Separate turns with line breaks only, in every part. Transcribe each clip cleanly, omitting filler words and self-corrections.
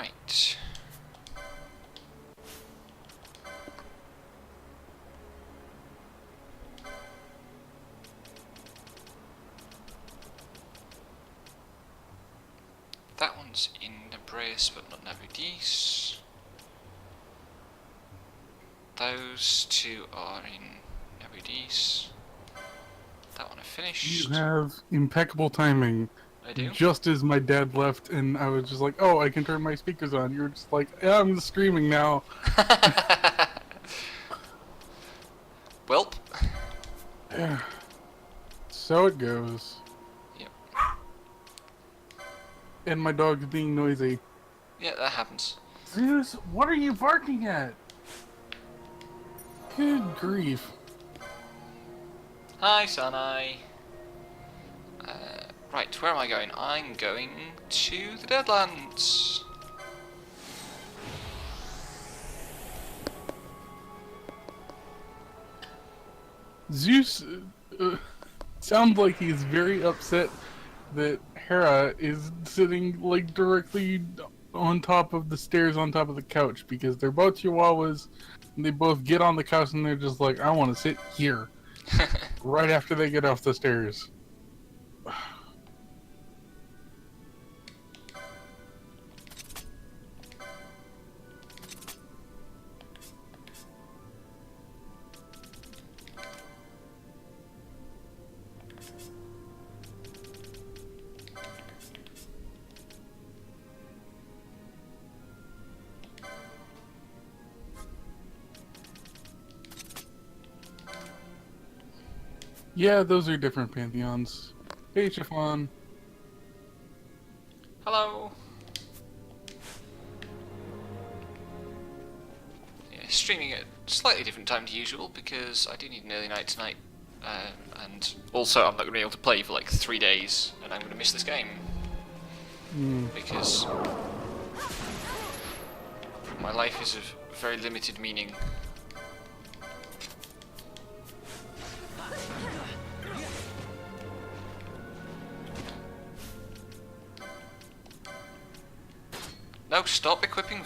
Right. That one's in Nebrace, but not Navidis. Those two are in Navidis. That one I finished.
You have impeccable timing.
I do.
Just as my dad left, and I was just like, "Oh, I can turn my speakers on." You were just like, "Yeah, I'm streaming now."
Welp.
Yeah. So it goes.
Yep.
And my dog's being noisy.
Yeah, that happens.
Zeus, what are you barking at? Good grief.
Hi, Sanai. Right, where am I going? I'm going to the Deadlands.
Zeus sounds like he's very upset that Hera is sitting like directly on top of the stairs on top of the couch because they're both chihuahuas and they both get on the couch and they're just like, I want to sit here right after they get off the stairs. Yeah, those are different pantheons. Hey, Chiffon.
Hello. Yeah, streaming at a slightly different time to usual because I do need an early night tonight. And also I'm not going to be able to play for like 3 days and I'm going to miss this game. Because my life is of very limited meaning. No, stop equipping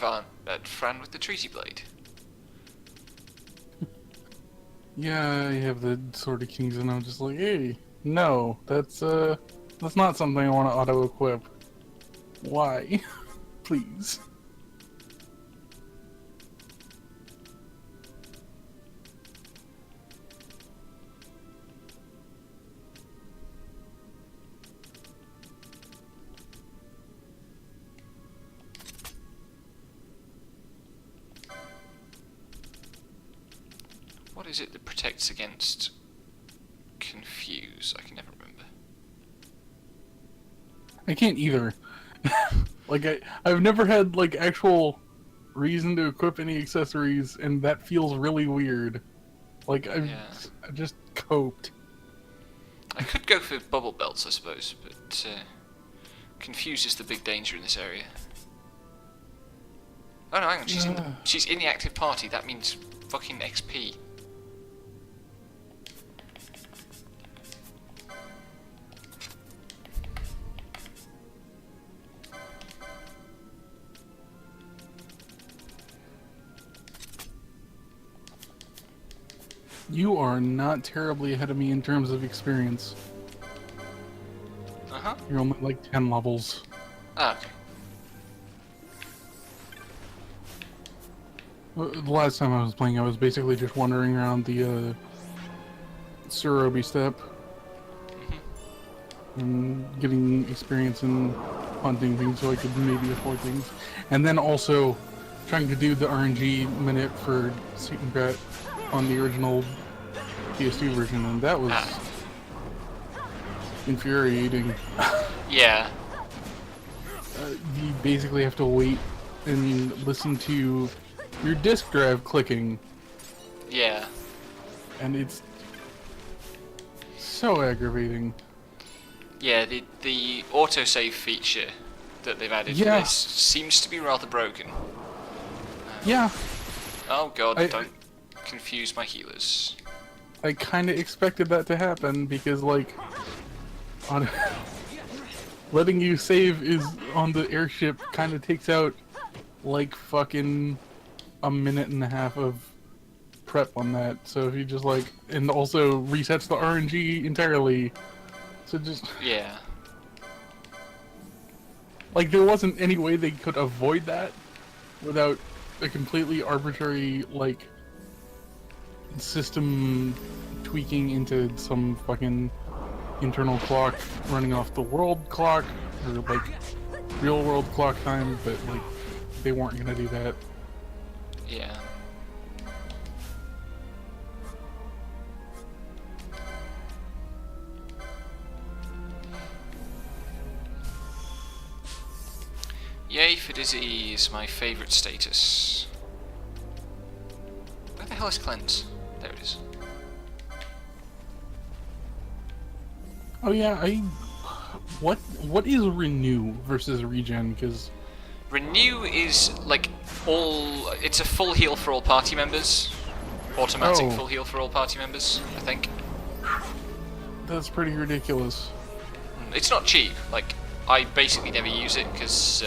Fran with the treaty blade.
Yeah, I have the Sword of Kings and I'm just like, hey, no, that's not something I want to auto-equip. Why? Please.
What is it that protects against confuse? I can never remember.
I can't either. Like, I've never had, like, actual reason to equip any accessories, and that feels really weird. Like, I just coped.
I could go for bubble belts, I suppose, but confuse is the big danger in this area. Oh no, hang on, she's in the active party. That means fucking XP.
You are not terribly ahead of me in terms of experience.
Uh-huh.
You're only like 10 levels.
Ah, okay.
The last time I was playing, I was basically just wandering around the Surobi Steppe and getting experience in hunting things so I could maybe afford things. And then also trying to do the RNG minute for Seatengrat on the original PS2 version, and that was infuriating.
Yeah.
You basically have to wait and listen to your disk drive clicking.
Yeah.
And it's so aggravating.
Yeah, the autosave feature that they've added for this seems to be rather broken.
Yeah.
Oh god, don't confuse my healers.
I kind of expected that to happen because, like, letting you save is on the airship kind of takes out like fucking a minute and a half of prep on that. So if you just like, and also resets the RNG entirely. So just
Yeah.
like there wasn't any way they could avoid that without a completely arbitrary like system tweaking into some fucking internal clock running off the world clock or like real world clock time, but like they weren't gonna do that.
Yeah. Yay for disease, my favourite status. Where the hell is cleanse? There it is.
Oh yeah, what is renew versus regen? Because
Renew is like it's a full heal for all party members. Automatic full heal for all party members, I think.
that's pretty ridiculous.
It's not cheap, like I basically never use it because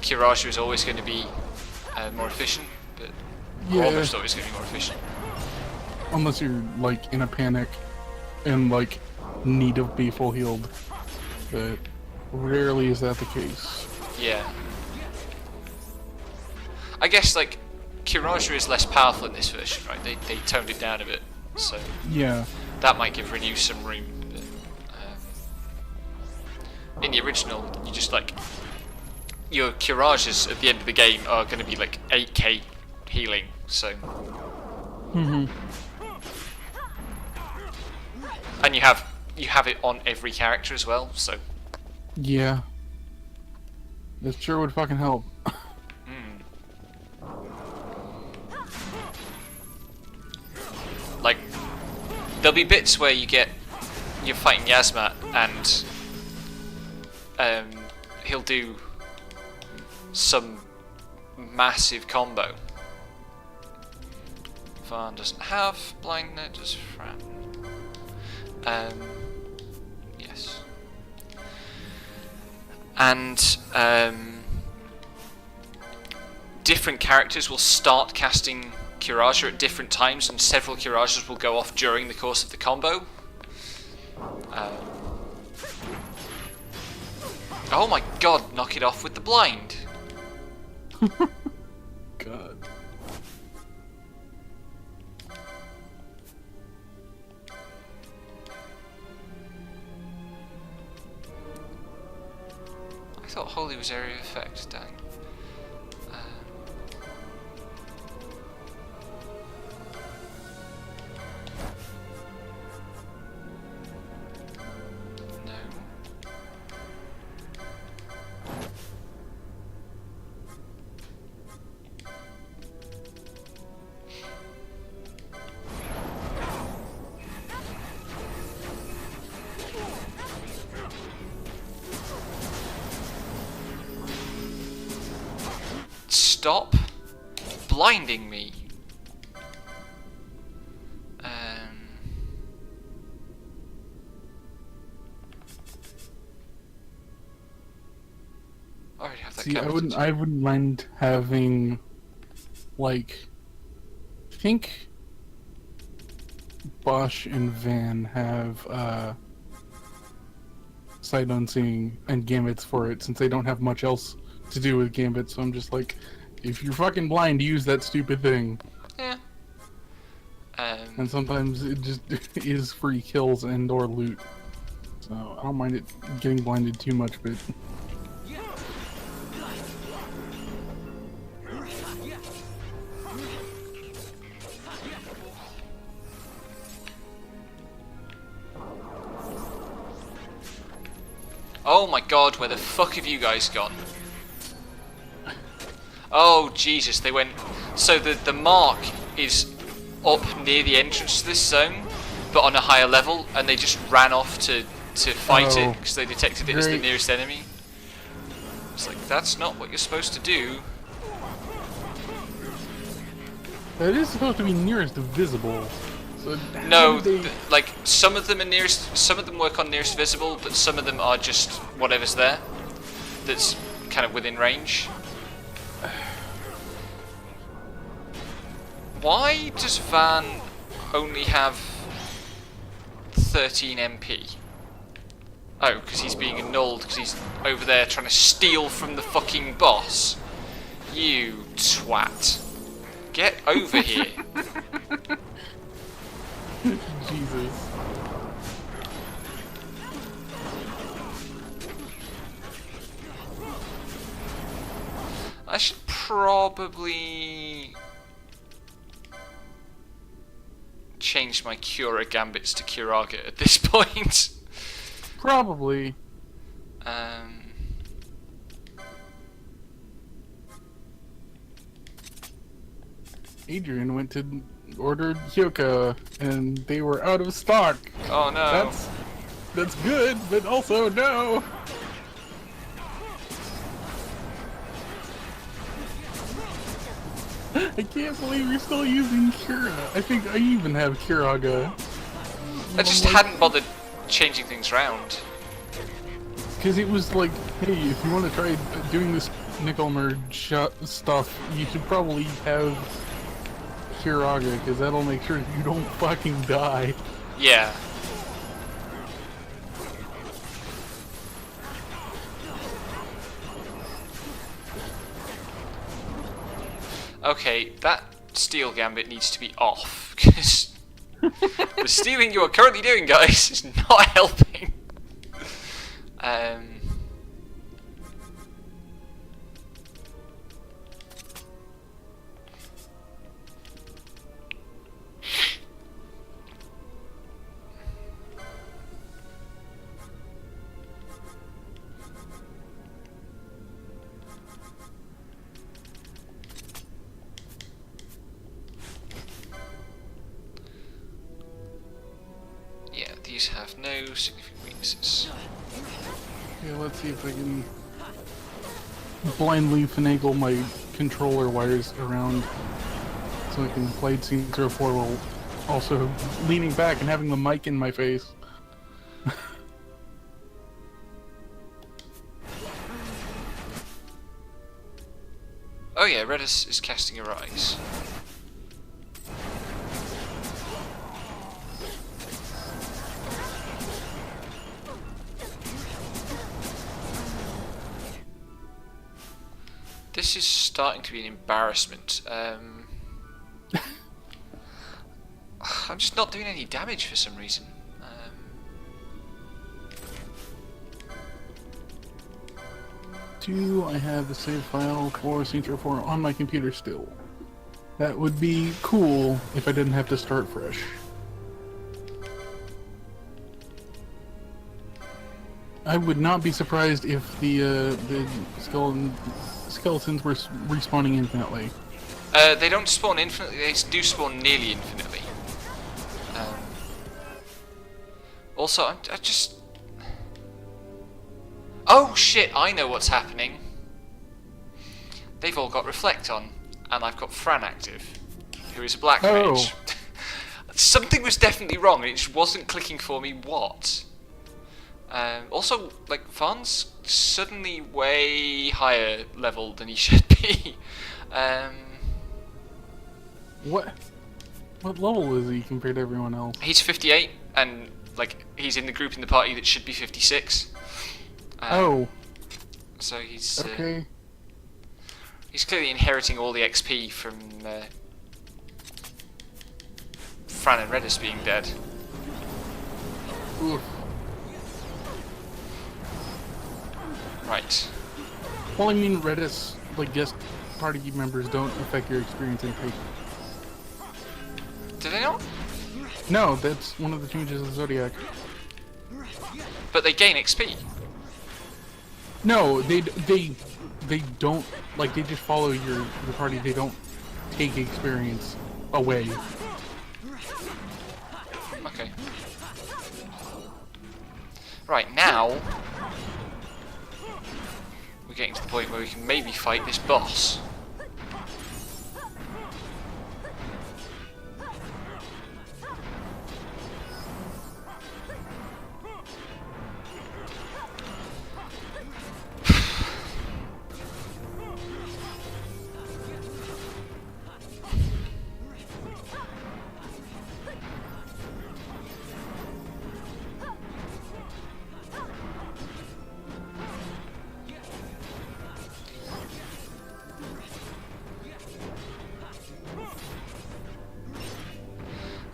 Kiraju is always going to be more efficient, but
Yeah.
almost always going to be more efficient.
Unless you're like in a panic and like need to be full healed, but rarely is that the case.
Yeah. I guess like Kiraju is less powerful in this version, right? They toned it down a bit, so
Yeah.
that might give Renew some room. But, in the original, you just like your Kirajas at the end of the game are going to be like 8k healing, so.
Mm-hmm.
And you have it on every character as well, so.
Yeah. This sure would fucking help.
Like, there'll be bits where you're fighting Yasmat and he'll do some massive combo. Devon doesn't have blindness, does Fran? Yes. And different characters will start casting Kiraja at different times, and several Kirajas will go off during the course of the combo. Oh my god, knock it off with the blind!
God.
I thought Holy was area of effect, dang. No. Stop blinding me. I already have that
See,
covered.
I wouldn't mind having, like, I think Bosch and Van have sight unseen and gambits for it, since they don't have much else to do with gambits. So I'm just like, if you're fucking blind, use that stupid thing.
Yeah.
And sometimes it just is free kills and or loot. So I don't mind it getting blinded too much, but
Oh my god, where the fuck have you guys gone? Oh Jesus, they went. So the mark is up near the entrance to this zone, but on a higher level, and they just ran off to fight it because they detected it as the
great.
nearest enemy. It's like, that's not what you're supposed to do.
that is supposed to be nearest visible. So how
No,
do they...
like some of them are nearest. Some of them work on nearest visible, but some of them are just whatever's there. That's kind of within range. Why does Van only have 13 MP? Oh, because he's being annulled because he's over there trying to steal from the fucking boss. You twat. Get over here.
Jesus.
I should probably change my Cura Gambits to Curaga at this point.
Probably. Adrian went to order Hyoka, and they were out of stock.
Oh no.
That's good, but also no. I can't believe you're still using Cura. I think I even have Curaga.
I just hadn't bothered changing things around.
Because it was like, hey, if you want to try doing this nickel merge stuff, you should probably have Curaga, because that'll make sure you don't fucking die.
Yeah. Okay, that steel gambit needs to be off, because the stealing you are currently doing, guys, is not helping. Yeah, these have no significant weaknesses.
Yeah, let's see if I can blindly finagle my controller wires around so I can play Scene 04 while also leaning back and having the mic in my face.
Oh yeah, Redis is casting a rise. This is starting to be an embarrassment. I'm just not doing any damage for some reason.
Do I have the save file for Scene 04 on my computer still? That would be cool if I didn't have to start fresh. I would not be surprised if the skeletons were respawning infinitely.
They don't spawn infinitely, they do spawn nearly infinitely. Also, I just... Oh shit, I know what's happening. They've all got Reflect on, and I've got Fran active, who is a black mage. Something was definitely wrong, it just wasn't clicking for me what. Also, like, Farn's suddenly way higher level than he should be.
What level is he compared to everyone else?
He's 58, and like he's in the group in the party that should be 56. So he's
okay.
He's clearly inheriting all the XP from Fran and Redis being dead.
Oof.
Right.
Well, I mean, Redis, like, guest party members don't affect your experience intake.
Do they not?
No, that's one of the changes of the Zodiac.
But they gain XP.
No, they don't, like, they just follow your party. They don't take experience away.
Okay. Right, now we're getting to the point where we can maybe fight this boss.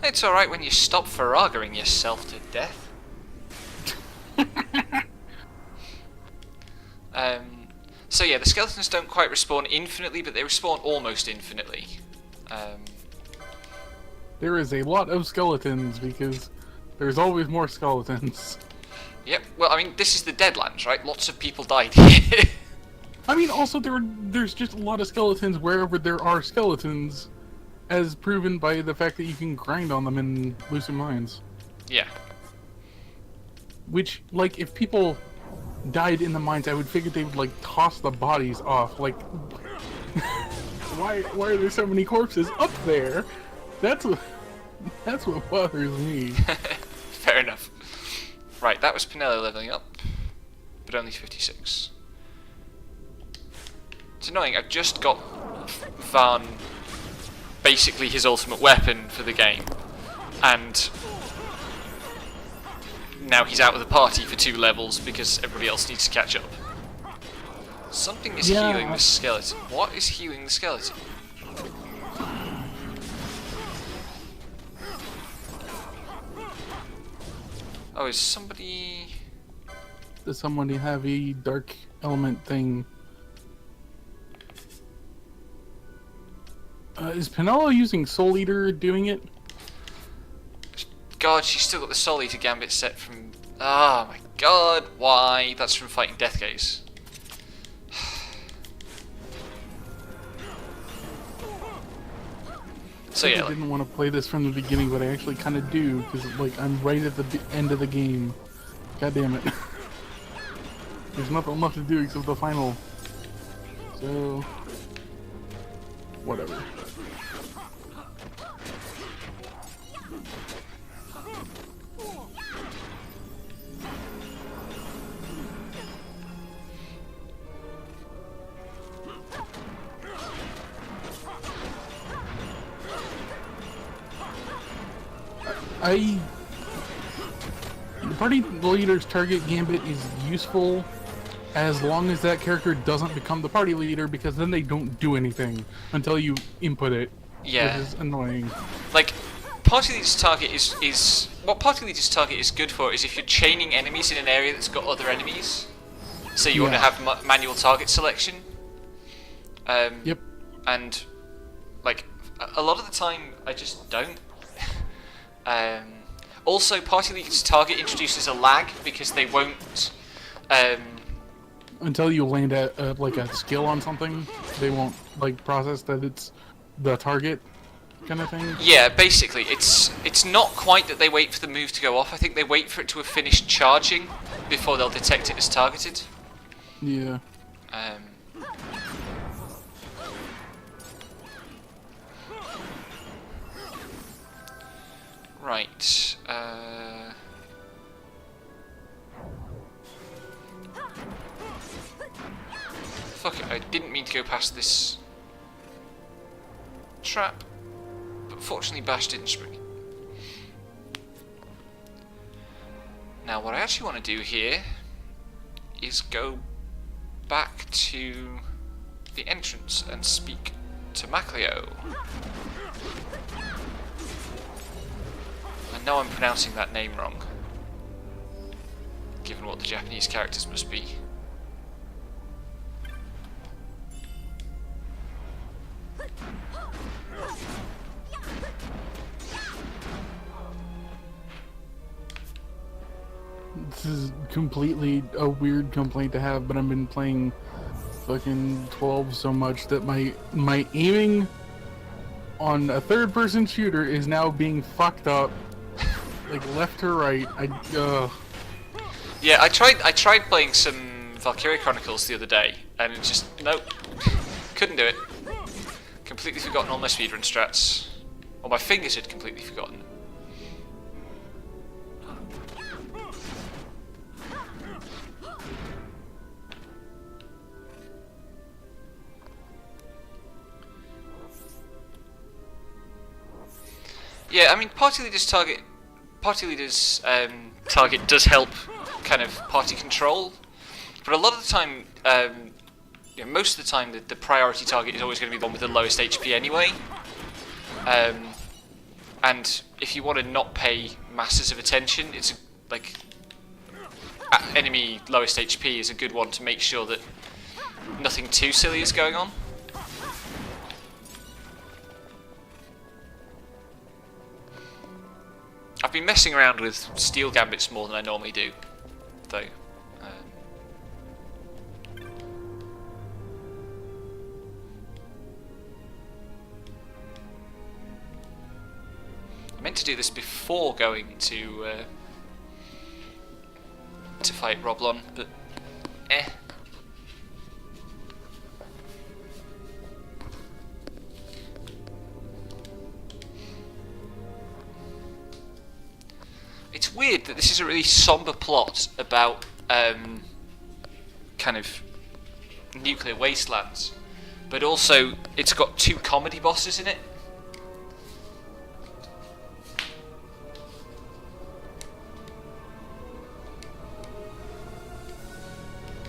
It's alright when you stop Farragering yourself to death. So yeah, the skeletons don't quite respawn infinitely, but they respawn almost infinitely.
There is a lot of skeletons because there's always more skeletons.
Yep, well, I mean, this is the Deadlands, right? Lots of people died here.
I mean, also, there's just a lot of skeletons wherever there are skeletons, as proven by the fact that you can grind on them in Lucid Mines.
Yeah.
Which, like, if people died in the mines, I would figure they would, like, toss the bodies off. Like, why are there so many corpses up there? That's what bothers me.
Fair enough. Right, that was Pinello leveling up, but only 56. It's annoying, I've just got Van basically his ultimate weapon for the game, and now he's out of the party for 2 levels because everybody else needs to catch up. Something is healing the skeleton. What is healing the skeleton? Oh, is somebody...
Does somebody have a dark element thing? Is Pinello using Soul Eater doing it?
God, she's still got the Soul Eater Gambit set from... Oh my god, why? That's from fighting Death Gaze. So yeah,
I didn't want to play this from the beginning, but I actually kind of do, because like I'm right at the end of the game. God damn it. There's nothing left to do except the final. So... whatever. The party leader's target gambit is useful as long as that character doesn't become the party leader, because then they don't do anything until you input it.
yeah.
Which is annoying.
Like, party leader's target is what party leader's target is good for is if you're chaining enemies in an area that's got other enemies. So you want to have manual target selection.
Yep.
And like a lot of the time, I just don't. Also, party leader's target introduces a lag because they won't.
Until you land at like a skill on something, they won't like process that it's the target kind of thing.
Yeah, basically, it's not quite that they wait for the move to go off. I think they wait for it to have finished charging before they'll detect it as targeted.
Yeah.
Right. Fuck it, I didn't mean to go past this trap, but fortunately Bash didn't spring. Now what I actually want to do here is go back to the entrance and speak to Macleo. I know I'm pronouncing that name wrong, given what the Japanese characters must be.
This is completely a weird complaint to have, but I've been playing fucking 12 so much that my aiming on a third-person shooter is now being fucked up, like left to right.
Yeah, I tried playing some Valkyria Chronicles the other day, and it just nope, couldn't do it. Completely forgotten all my speedrun strats, or my fingers had completely forgotten. Yeah, I mean, party leader's target does help kind of party control, but a lot of the time, most of the time, the priority target is always going to be the one with the lowest HP anyway. And if you want to not pay masses of attention, it's like enemy lowest HP is a good one to make sure that nothing too silly is going on. I've been messing around with steel gambits more than I normally do, though. I meant to do this before going to fight Roblon, but It's weird that this is a really somber plot about kind of nuclear wastelands, but also it's got 2 comedy bosses in it.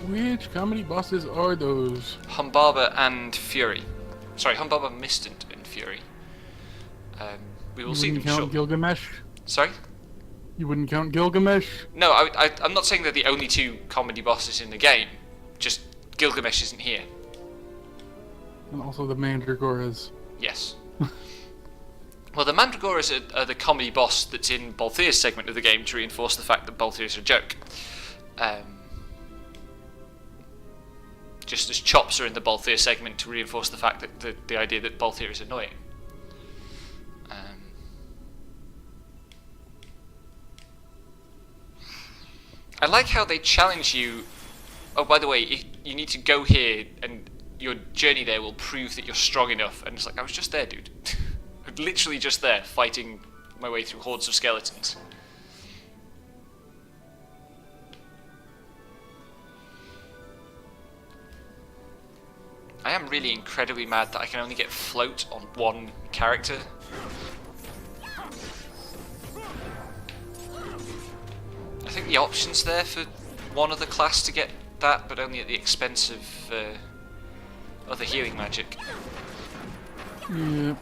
Which comedy bosses are those?
Humbaba and Fury. Sorry, Humbaba, Mistant, and Fury. We will see them
count
shortly.
Gilgamesh?
Sorry?
You wouldn't count Gilgamesh?
No, I'm not saying they're the only 2 comedy bosses in the game. Just Gilgamesh isn't here.
And also the Mandragoras.
Yes. Well, the Mandragoras are the comedy boss that's in Balthia's segment of the game to reinforce the fact that Balthia's a joke. Just as Chops are in the Balthia segment to reinforce the fact that the idea that Balthia is annoying. I like how they challenge you. Oh, by the way, you need to go here, and your journey there will prove that you're strong enough. And it's like, I was just there, dude. I'm literally just there, fighting my way through hordes of skeletons. I am really incredibly mad that I can only get float on 1 character. I think the option's there for one other class to get that, but only at the expense of other healing magic.
Yeah.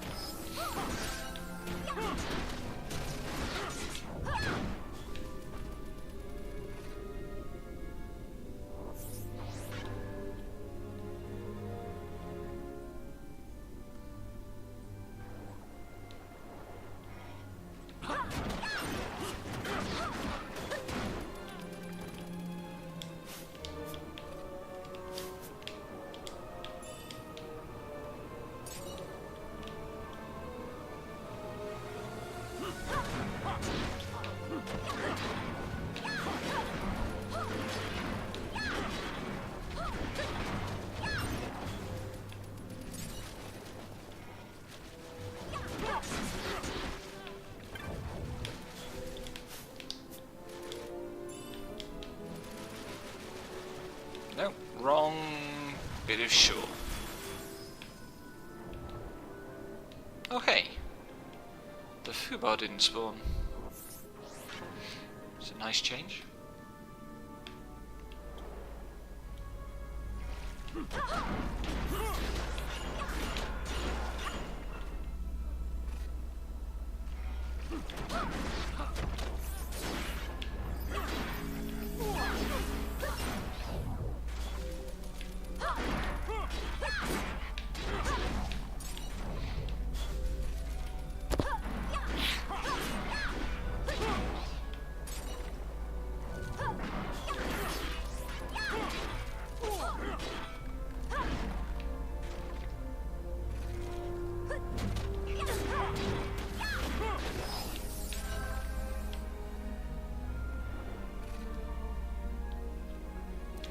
No, wrong bit of shore. Okay. The Fubar didn't spawn. It's a nice change.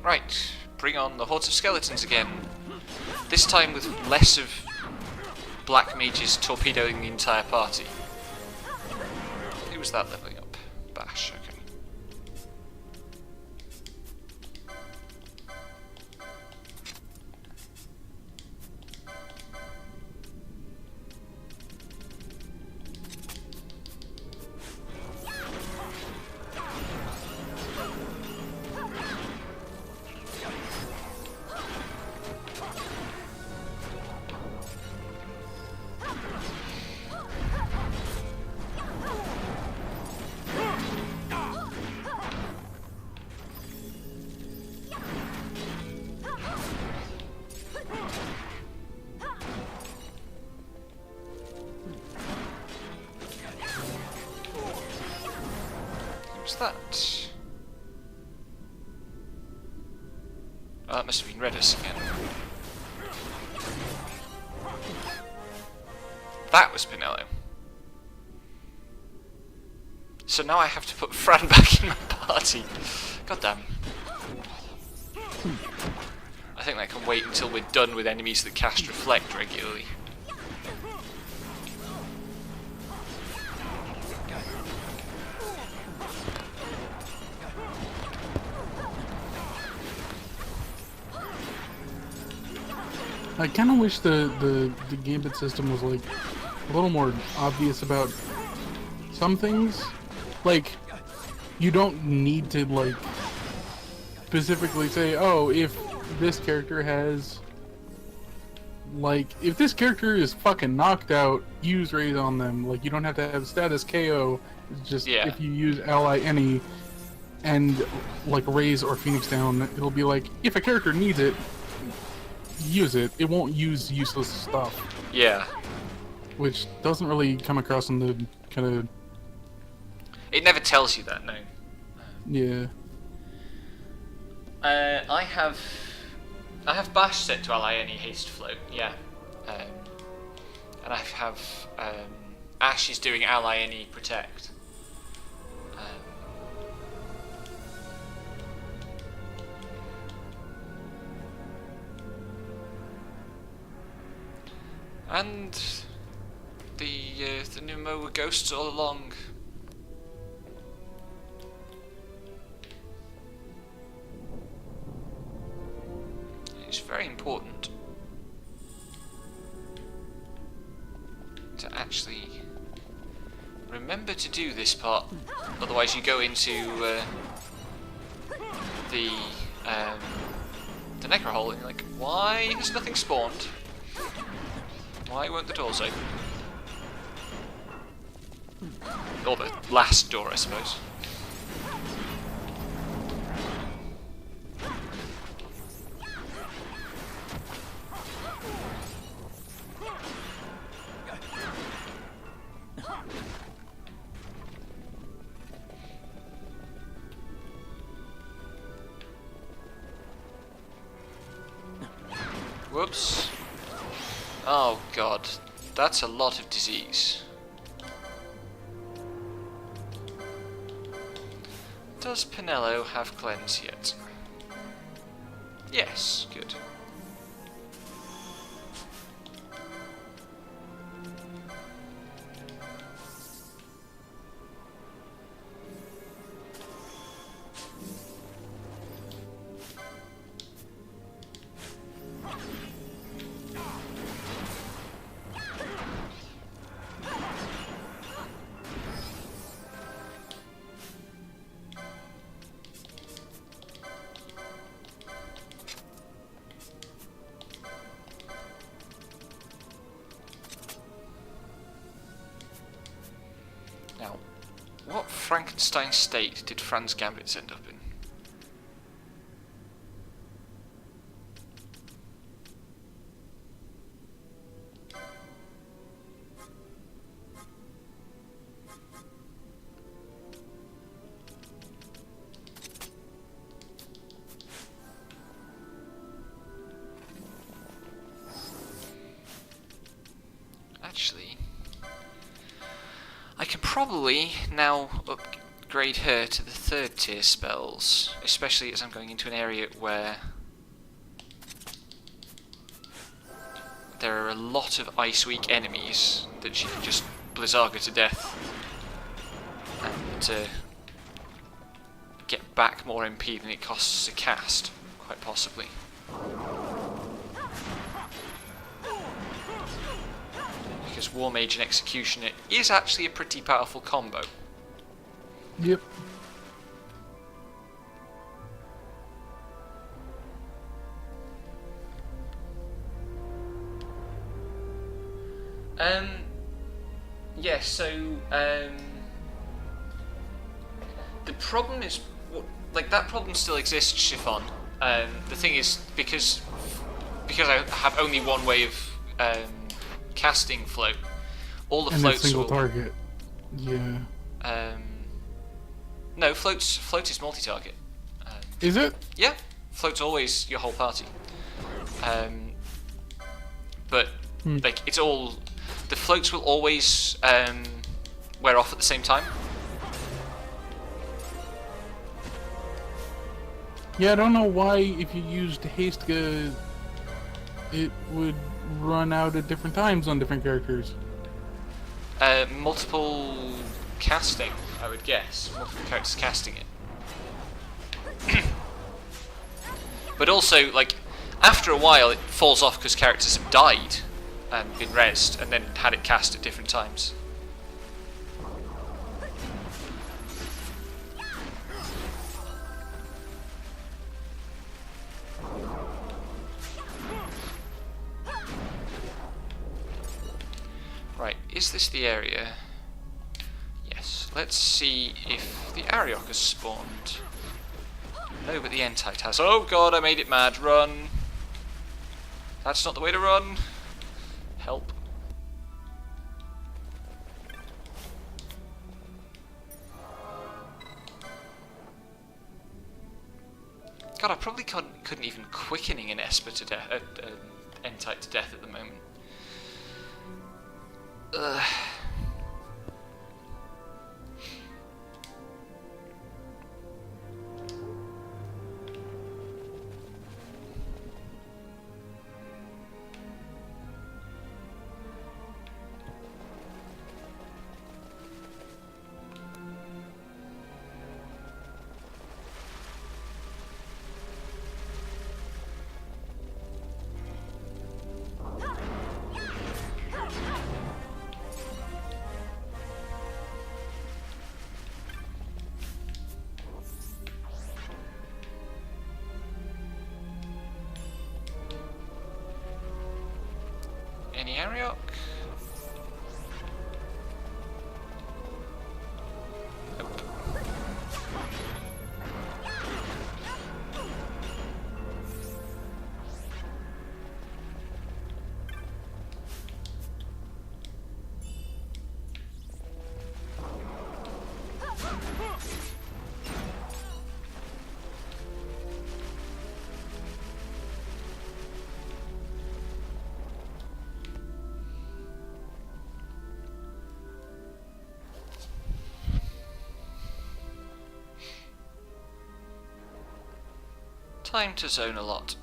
Right, bring on the hordes of skeletons again. This time with less of black mages torpedoing the entire party. Who was that leveling up? Bash, okay. What's that? Oh, that must have been Redis again. That was Pinello. So now I have to put Fran back in my party. God damn. I think that can wait until we're done with enemies that cast Reflect regularly.
I kind of wish the gambit system was like a little more obvious about some things. Like, you don't need to like specifically say, oh, if this character has like, if this character is fucking knocked out, use raise on them. Like, you don't have to have status KO. It's just if you use ally any and like raise or phoenix down, it'll be like, if a character needs it, use it. It won't use useless stuff.
Yeah.
Which doesn't really come across in the kind of...
It never tells you that, no.
Yeah.
I have Bash set to ally any haste float, yeah. And I have Ash is doing ally any protect. And the Pneumo were ghosts all along. It's very important to actually remember to do this part, otherwise you go into the Necro hole and you're like, why has nothing spawned? Why weren't the doors open? Or the last door, I suppose. Whoops. Oh god, that's a lot of disease. Does Pinello have cleanse yet? Yes, good. Now, what Frankenstein state did Fran's Gambits end up in? Actually, I can probably now upgrade her to the 3rd tier spells, especially as I'm going into an area where there are a lot of Ice Weak enemies that she can just Blizzarga to death and get back more MP than it costs to cast, quite possibly. Because War Mage and Executioner is actually a pretty powerful combo.
Yep.
Yeah, so the problem is, like, that problem still exists, Chiffon. The thing is, because I have only one way of casting float, all the
and
floats
a single
will,
target. Yeah.
No, float is multi-target.
Is it?
Yeah, float's always your whole party. But like it's all the floats will always wear off at the same time.
Yeah, I don't know why if you used haste, it would run out at different times on different characters.
Multiple casting, I would guess. Multiple characters casting it. But also, like, after a while it falls off because characters have died and been rezzed and then had it cast at different times. Right, is this the area? Yes, let's see if the Ariok has spawned. No, but the Entite has. Oh god, I made it mad. Run. That's not the way to run. Help. God, I probably couldn't even quickening an Esper to death, Entite to death at the moment. Ugh. Any Ariok? Nope. Time to zone a lot.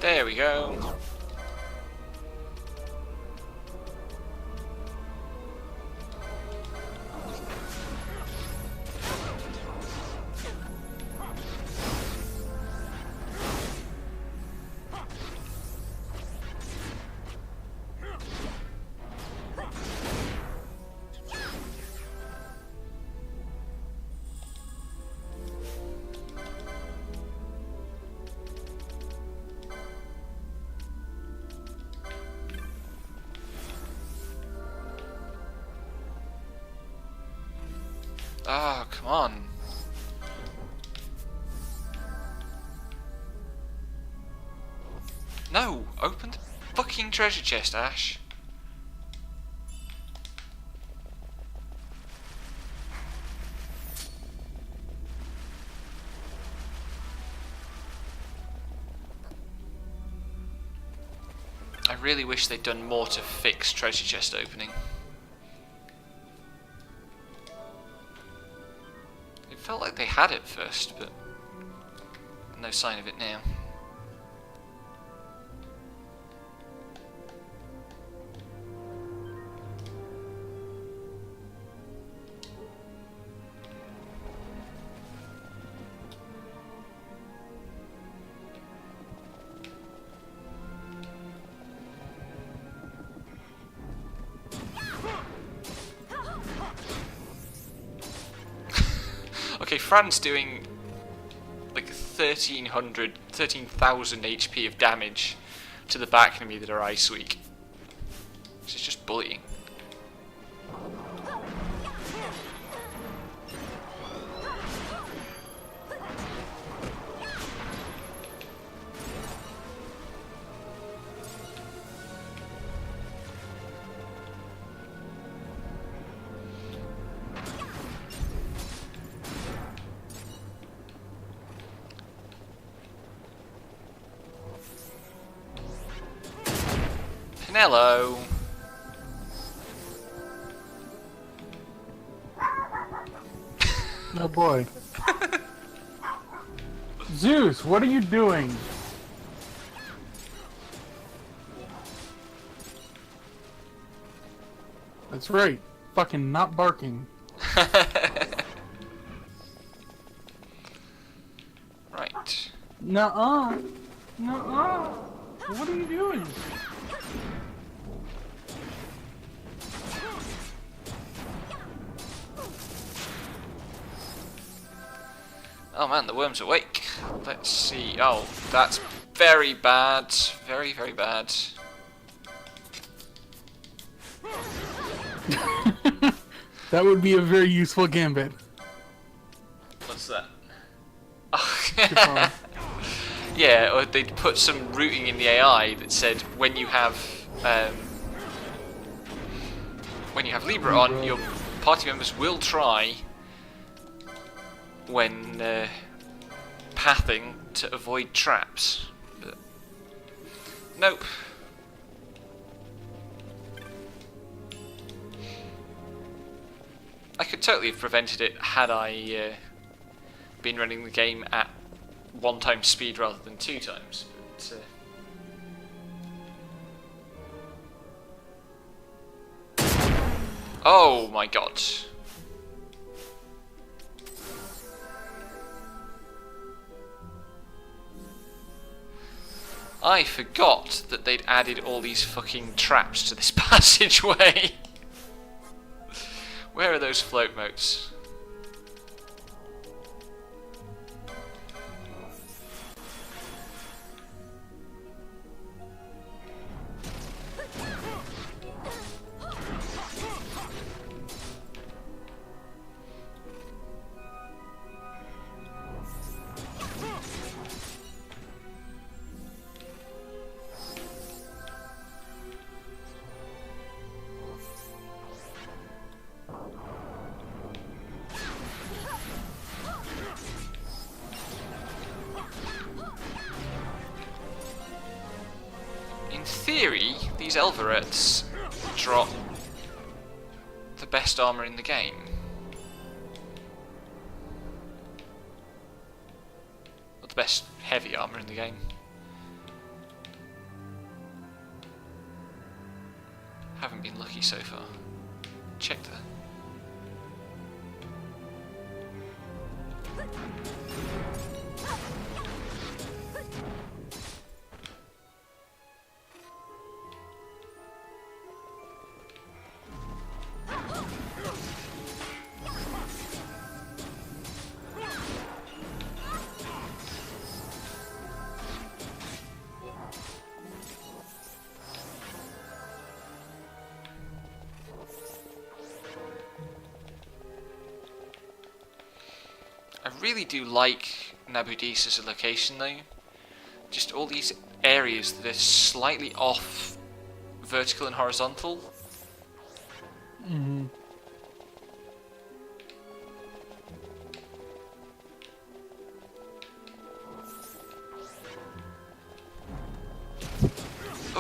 There we go. Oh, come on. No! Open the fucking treasure chest, Ash. really wish they'd done more to fix treasure chest opening. It felt like they had it first, but no sign of it now. Okay, Fran's doing like 13,000 HP of damage to the back enemy that are ice weak. This is just bullying. Hello.
Oh boy. Zeus, what are you doing? That's right. Fucking not barking.
Right.
Nuh-uh. Nuh-uh. What are you doing?
Oh man, the worm's awake. Let's see. Oh, that's very bad. Very, very bad.
That would be a very useful gambit.
What's that?
Goodbye.
Yeah, or they'd put some routing in the AI that said when you have Libra on, your party members will try when pathing to avoid traps. But nope. I could totally have prevented it had I been running the game at 1 time speed rather than 2 times. But, oh my god. I forgot that they'd added all these fucking traps to this passageway. Where are those float motes? In theory, these Elverets drop the best armor in the game. Or the best heavy armor in the game. Haven't been lucky so far. Check that. I really do like Nabudis as a location though. Just all these areas that are slightly off vertical and horizontal.
Mm-hmm.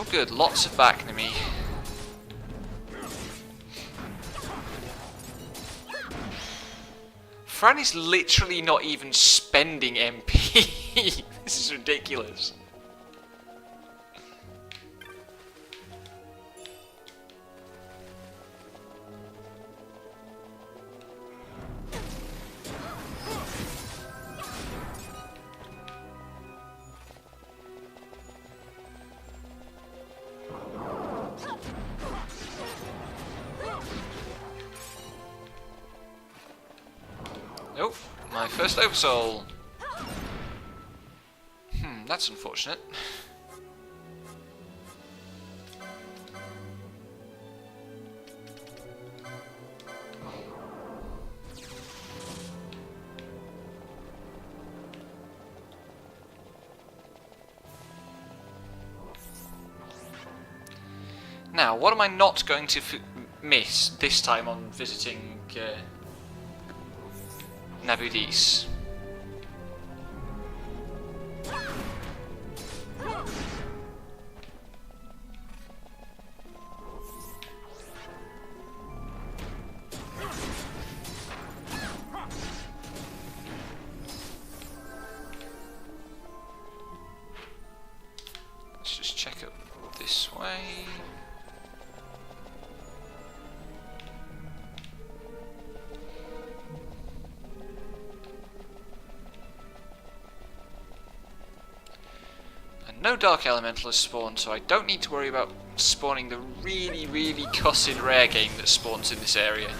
Oh good, lots of back to me. Fran is literally not even spending MP. This is ridiculous. Nope, my first oversoul. That's unfortunate. Now, what am I not going to miss this time on visiting Nabudis? Let's just check it this way. No Dark Elemental has spawned, so I don't need to worry about spawning the really, really cussed rare game that spawns in this area.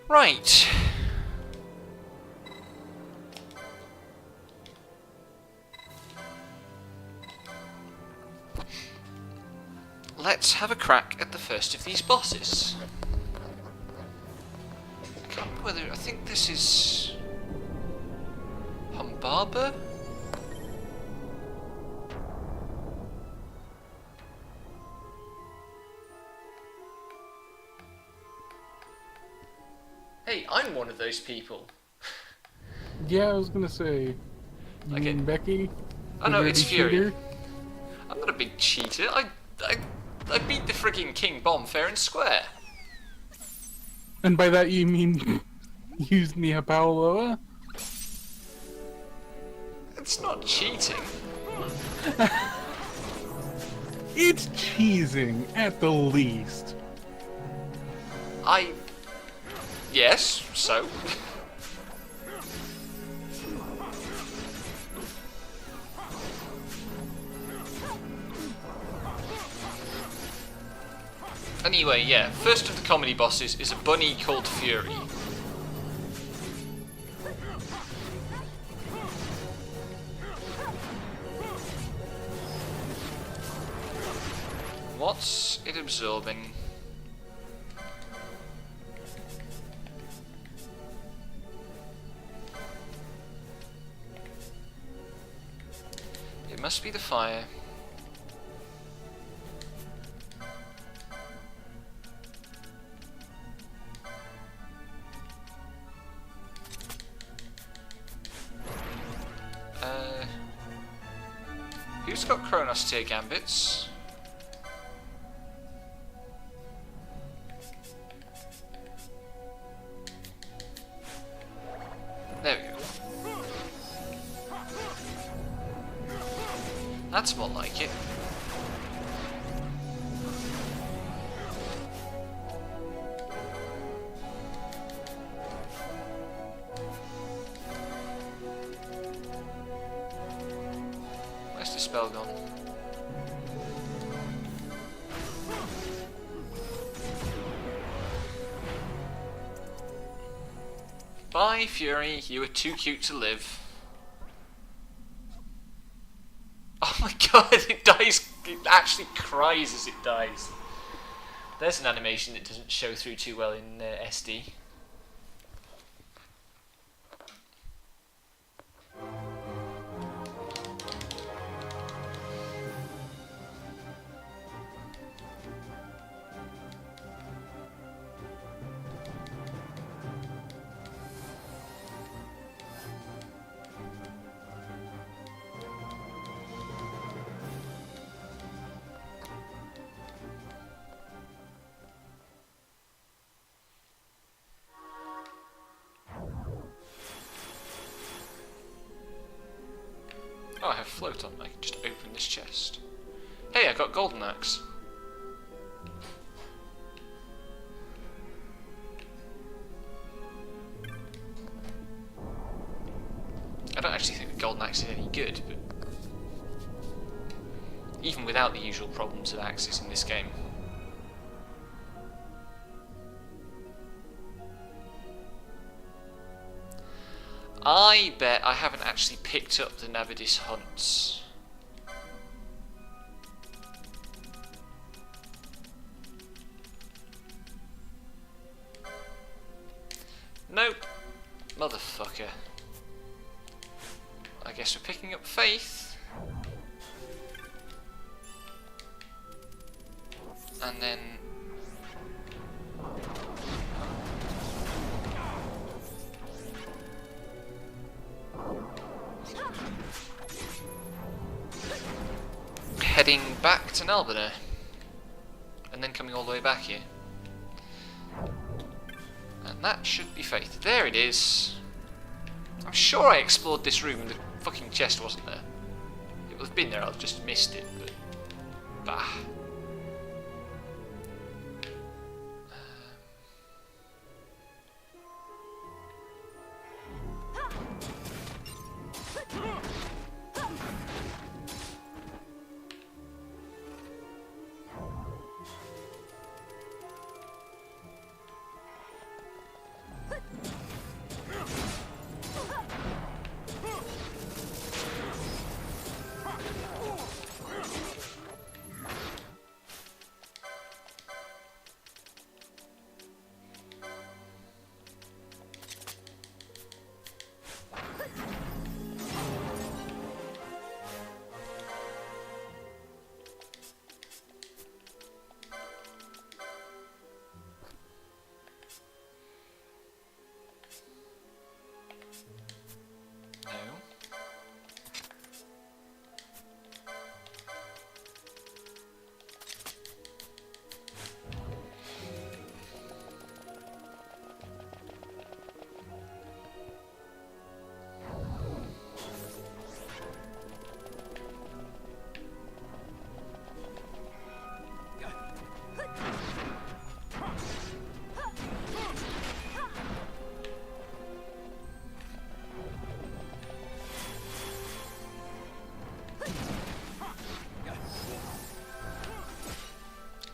Right. Let's have a crack at the first of these bosses. I can't remember whether... I think this is... Humbaba? Hey, I'm one of those people.
Yeah, I was gonna say. You
Okay.
mean Becky?
Oh no,
The
it's
dirty
Fury.
cheater?
I'm not a big cheater. I beat the frigging King Bomb fair and square.
And by that you mean use Nia Paoloa?
It's not cheating.
It's cheesing, at the least.
Yes, so? Anyway, yeah, first of the comedy bosses is a bunny called Fury. What's it absorbing? It must be the fire. Who's got Kronos tier gambits? There we go. That's more like it. Where's the spell gone? Bye, Fury. You were too cute to live. Oh my god, it dies. It actually cries as it dies. There's an animation that doesn't show through too well in SD. Oh, I have float on. I can just open this chest. Hey, I got golden axe. I don't actually think the golden axe is any good, but even without the usual problems of axes in this game. I bet I haven't actually picked up the Navidis hunts. Nope. Motherfucker. I guess we're picking up Faith. And then... heading back to Nalbina. And then coming all the way back here. And that should be Faith. There it is. I'm sure I explored this room and the fucking chest wasn't there. It would have been there, I've just missed it, but... bah.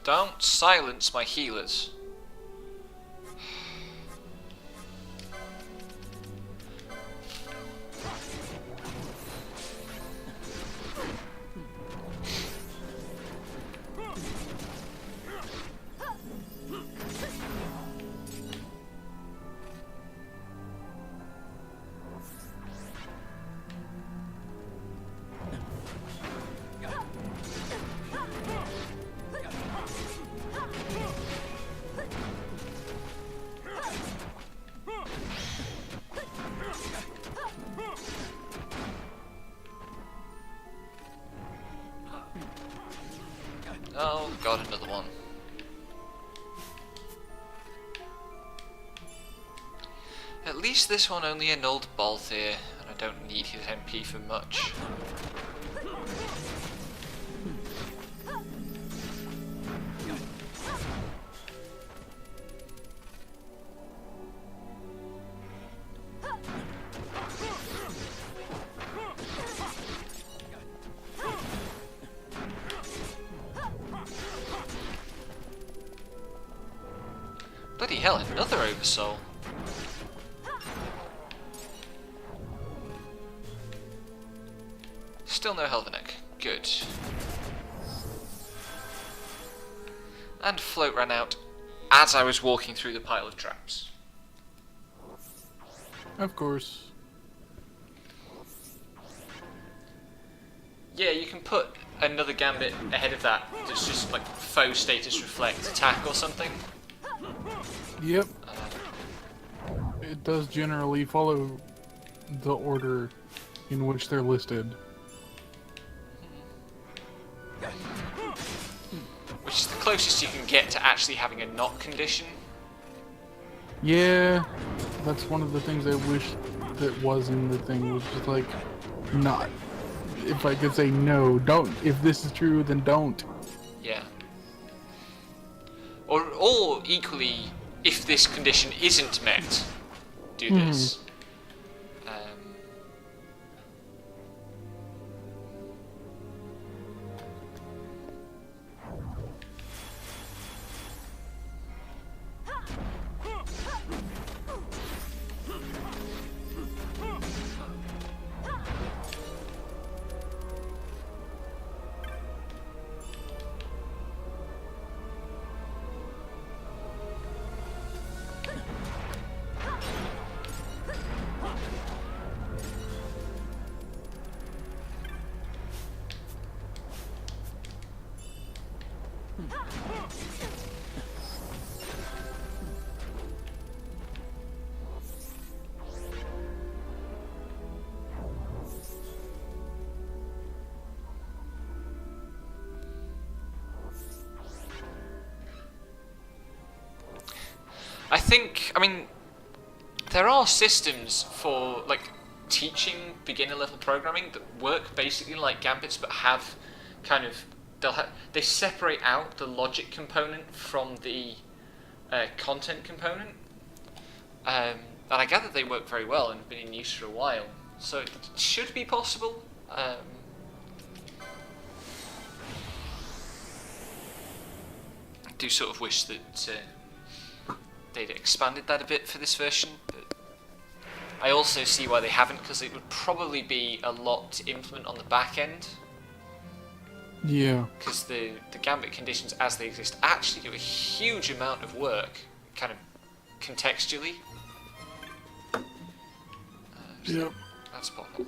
Don't silence my healers. Oh god, another one. At least this one only annulled Balthier, and I don't need his MP for much. Bloody hell, another oversoul. Still no Helvenek. Good. And float ran out as I was walking through the pile of traps.
Of course.
Yeah, you can put another gambit ahead of that that's just like faux status reflect attack or something.
Yep. It does generally follow the order in which they're listed.
Which is the closest you can get to actually having a not condition.
Yeah, that's one of the things I wish that was in the thing, was just like, not. If I could say no, don't. If this is true, then don't.
Yeah. Or equally, if this condition isn't met, do this. I mean, there are systems for like teaching beginner level programming that work basically like gambits, but have kind of they separate out the logic component from the content component, and I gather they work very well and have been in use for a while, so it should be possible. I do sort of wish that they'd expanded that a bit for this version, but I also see why they haven't, because it would probably be a lot to implement on the back end.
Yeah.
Because the gambit conditions as they exist actually do a huge amount of work, kind of contextually.
Yep.
That's possible.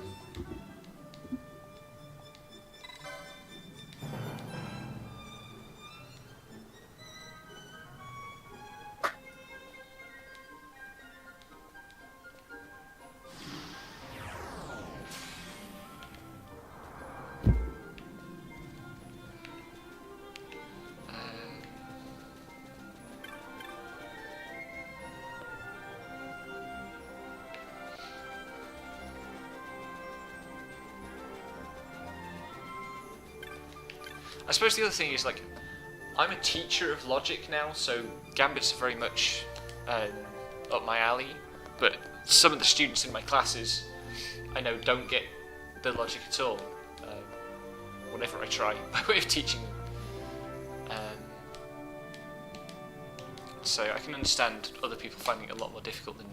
I suppose the other thing is, like, I'm a teacher of logic now, so gambits are very much up my alley, but some of the students in my classes I know don't get the logic at all, whenever I try my way of teaching them. So I can understand other people finding it a lot more difficult than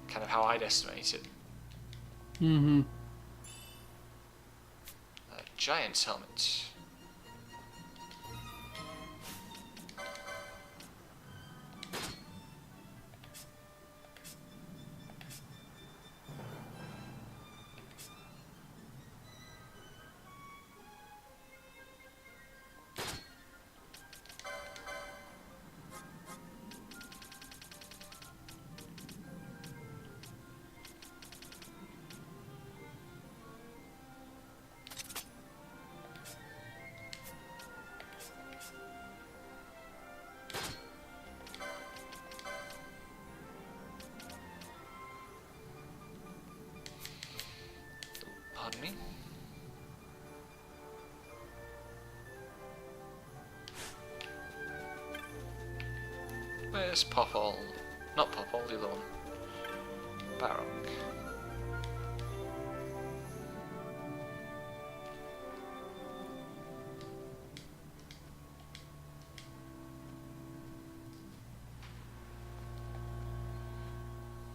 kind of how I'd estimate it.
Mm-hmm.
Giant's helmet. Pardon me. Where's Popol? Not Popol, the other one. Barrock.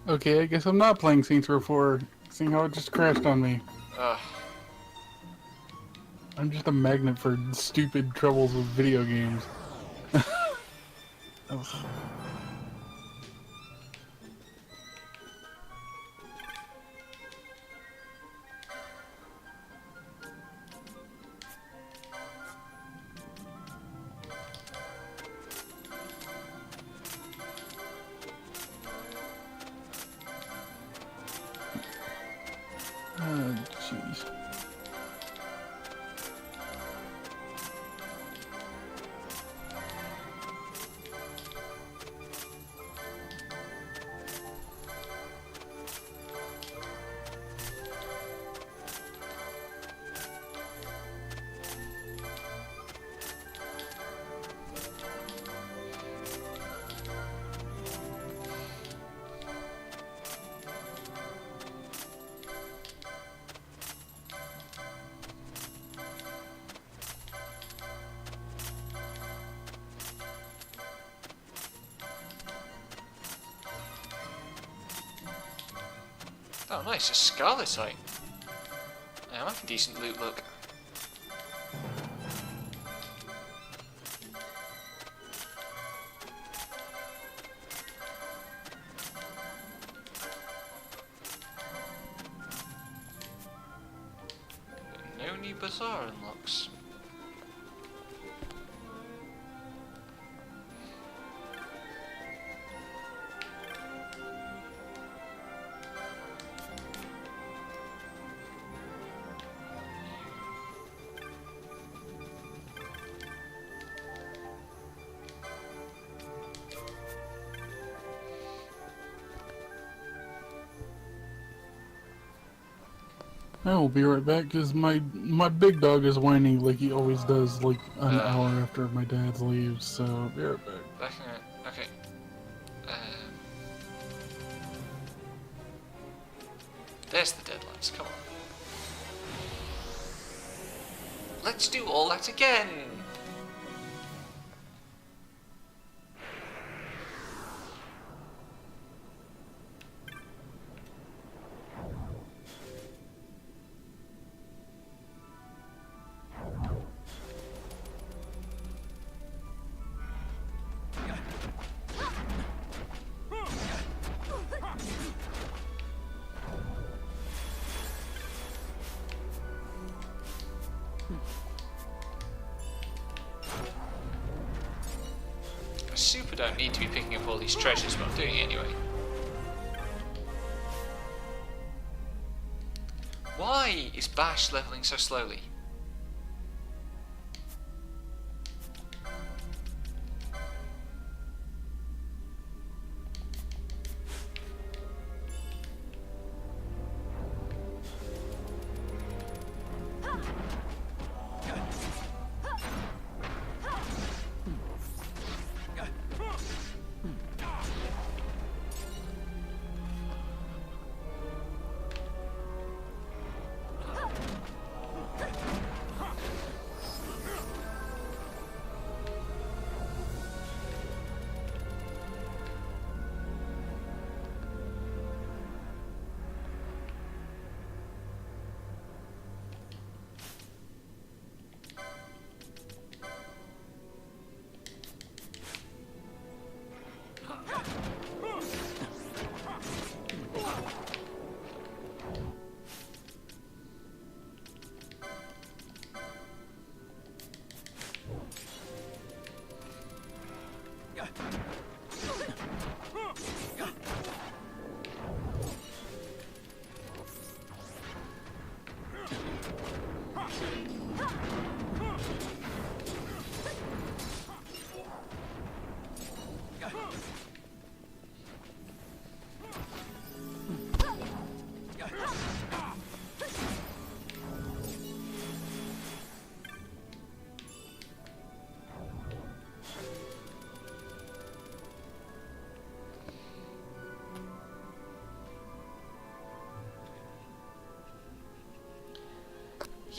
Okay, I guess I'm not playing Saints Row 4, seeing how it just crashed on me.
Ugh.
I'm just a magnet for stupid troubles with video games. Ugh. Jeez.
Oh, nice, a Scarletite. Yeah, that's a decent loot look. No new bazaar unlocks.
I will be right back because my big dog is whining like he always does, like an hour after my dad leaves. So I'll be right back.
Back in it. Okay. There's the deadlines. Come on. Let's do all that again. I super don't need to be picking up all these treasures, but I'm doing it anyway. Why is Bash leveling so slowly?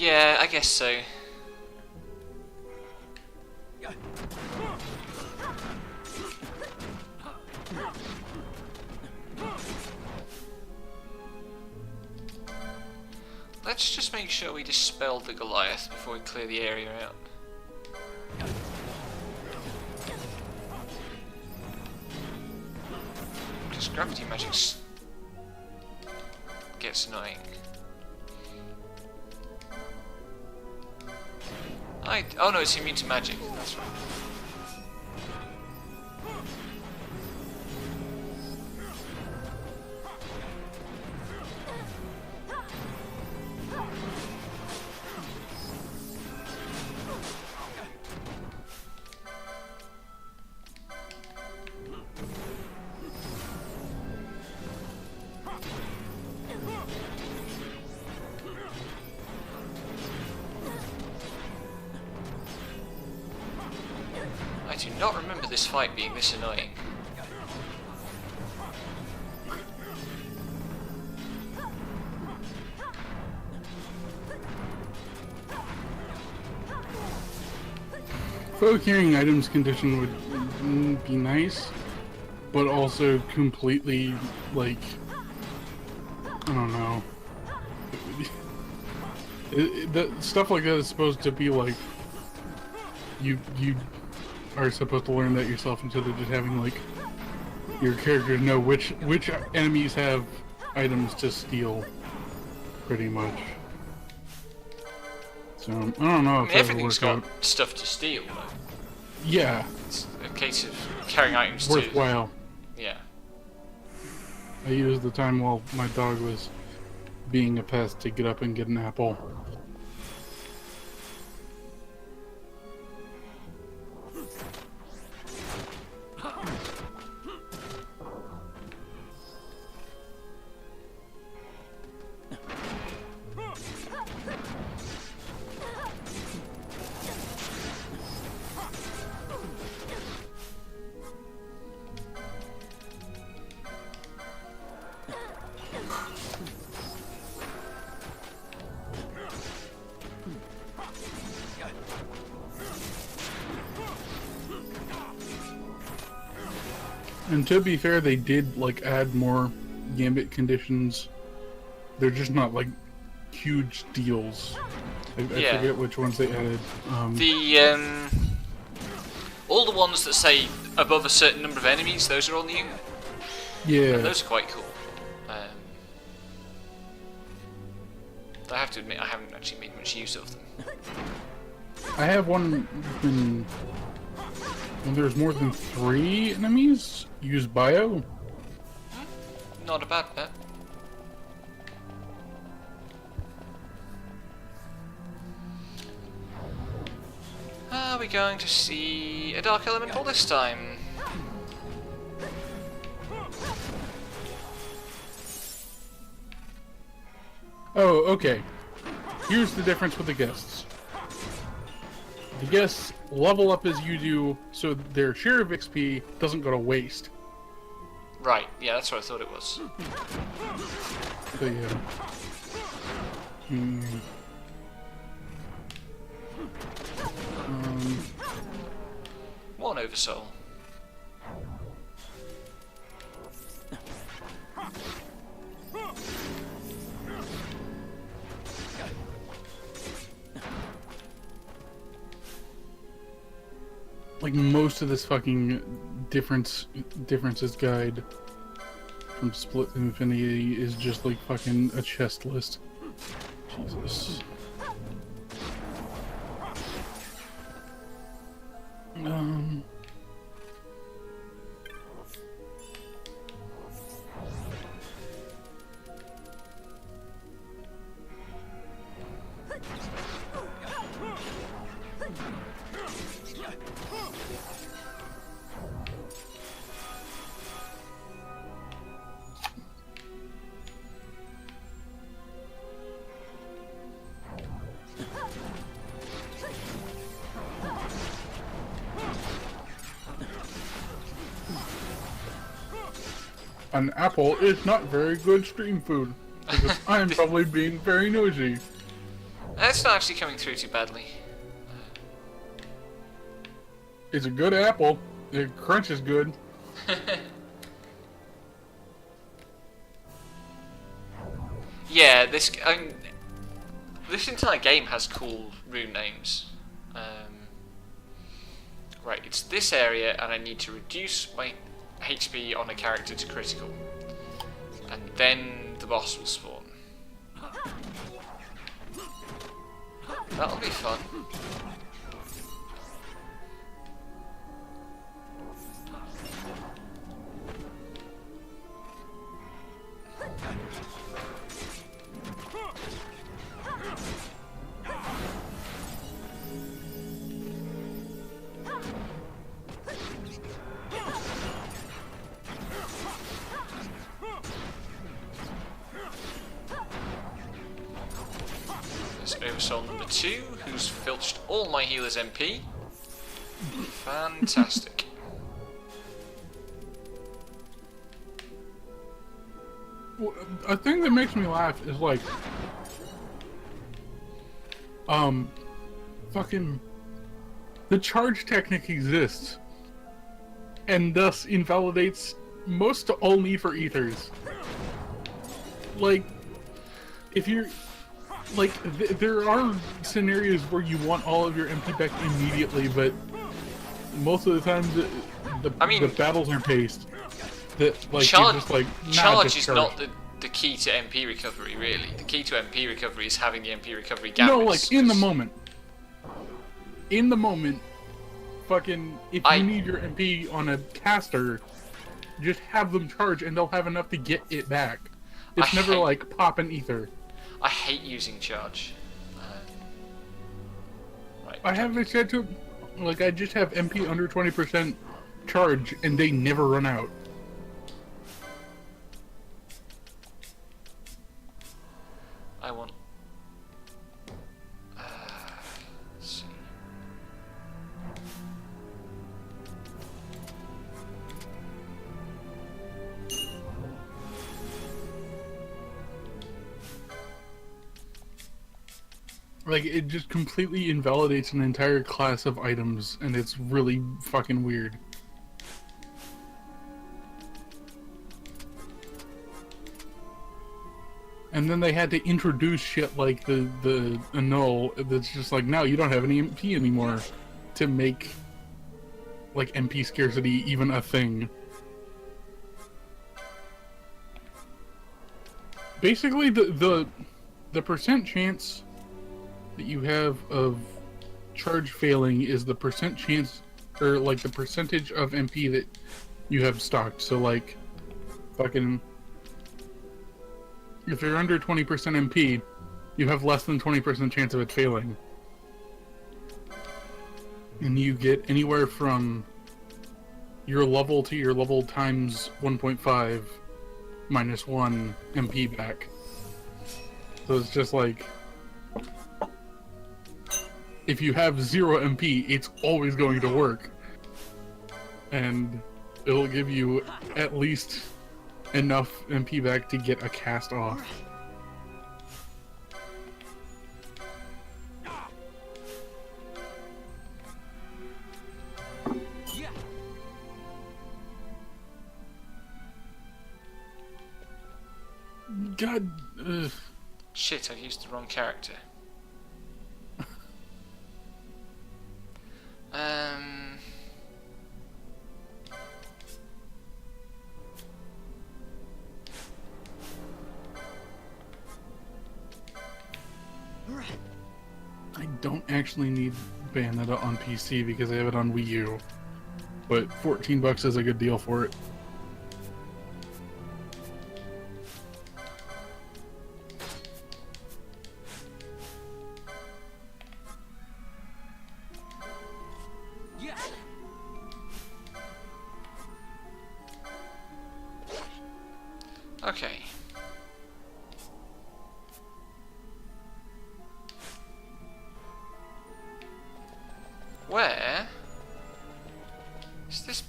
Yeah, I guess so. Let's just make sure we dispel the Goliath before we clear the area out. Because gravity magic gets annoying. Oh no, it's immune to magic, that's right. I do not remember this fight being this annoying.
Procuring items condition would be nice, but also completely, like, I don't know. Stuff like that is supposed to be like, you are supposed to learn that yourself instead of just having, like, your characters know which enemies have items to steal, pretty much. So, I don't know if
everything's got stuff to steal, though.
Yeah.
It's a case of carrying items
worthwhile.
Yeah.
I used the time while my dog was being a pest to get up and get an apple. And to be fair, they did, like, add more gambit conditions. They're just not, like, huge deals. I forget which ones they added.
All the ones that say above a certain number of enemies, those are all new.
Yeah.
And those are quite cool. I have to admit, I haven't actually made much use of them.
I have one when there's more than 3 enemies, use bio.
Not a bad bet. Are we going to see a Dark Elemental this time?
Oh, okay. Here's the difference with the guests. The guests level up as you do, so their share of XP doesn't go to waste.
Right, yeah, that's what I thought it was.
So, yeah.
One Oversoul.
Like, most of this fucking differences guide from Split Infinity is just like fucking a chest list. Jesus. An apple is not very good stream food, because I'm probably being very noisy.
That's not actually coming through too badly.
It's a good apple. The crunch is good.
Yeah, This entire game has cool rune names. Right, it's this area, and I need to reduce my HP on a character to critical. And then the boss will spawn. That'll be fun. Oversoul number 2, who's filched all my healer's MP. Fantastic.
Well, a thing that makes me laugh is like, fucking, the charge technique exists, and thus invalidates most to all need for ethers. Like, if you're like, there are scenarios where you want all of your MP back immediately, but most of the time the battles are paced. That like
charge,
you're just like, nah,
charge
just
is not the key to MP recovery, really. The key to MP recovery is having the MP recovery gaps.
No, like in the moment. In the moment, fucking, if you need your MP on a caster, just have them charge and they'll have enough to get it back. It's never like pop an ether.
I hate using charge. Right,
I have it set to, like, I just have MP under 20% charge, and they never run out.
I want... let's see.
Like, it just completely invalidates an entire class of items, and it's really fucking weird. And then they had to introduce shit like the annul that's just like, no, you don't have any MP anymore, to make, like, MP scarcity even a thing. Basically, the percent chance that you have of charge failing is the percent chance, or like the percentage of MP that you have stocked. So like, fucking, if you're under 20% MP, you have less than 20% chance of it failing. And you get anywhere from your level to your level times 1.5 minus 1 MP back. So it's just like, if you have 0 MP, it's always going to work. And it'll give you at least enough MP back to get a cast off. God.
Shit, I've used the wrong character.
I don't actually need Bayonetta on PC because I have it on Wii U, but $14 is a good deal for it.
Okay. Where is this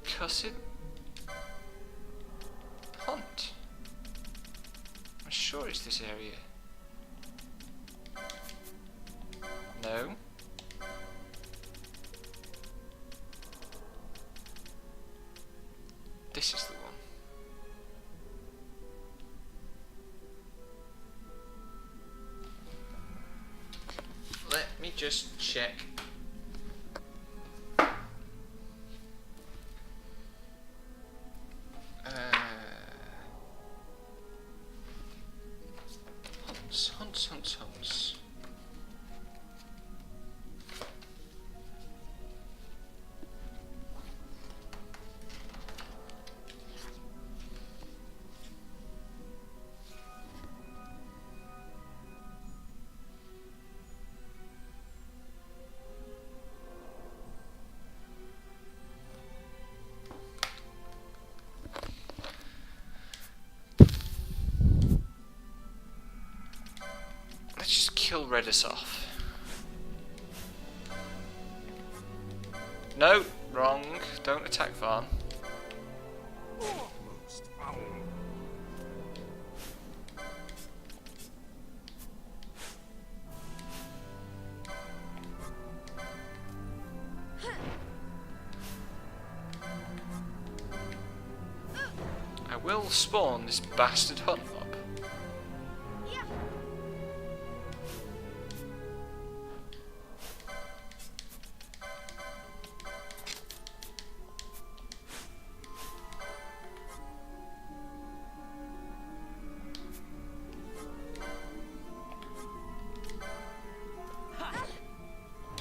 cussed hunt? I'm sure it's this area. No. This is the one. just check. Hunts. Let's just kill Redis off. No, wrong. Don't attack Varn. I will spawn this bastard hunt mob.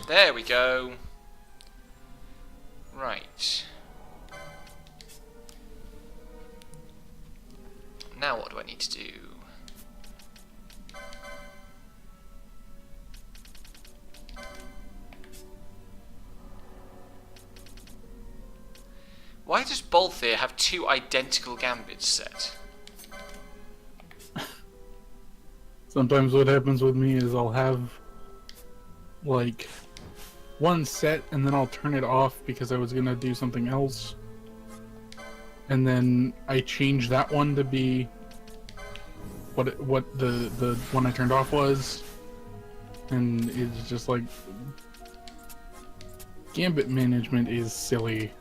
There we go. Right. Now what do I need to do? Why does Balthier have two identical gambits set?
Sometimes what happens with me is I'll have like one set and then I'll turn it off because I was gonna do something else, and then I change that one to be what the one I turned off was, and it's just like gambit management is silly.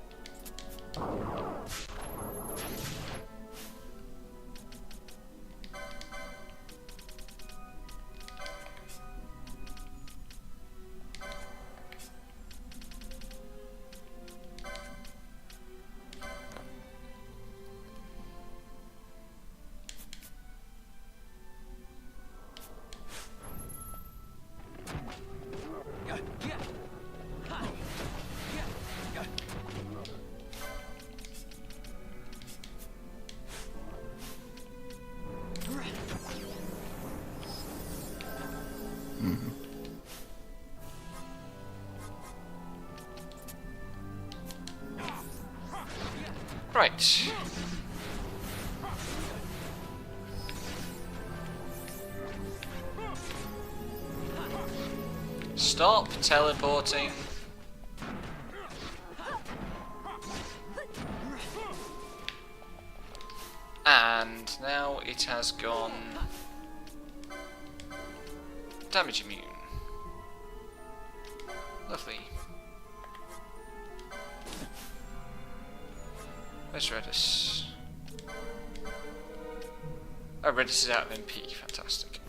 Right. Stop teleporting. And now it has gone damage immune. Lovely. Where's Redis? Oh, Redis is out of MP. Fantastic.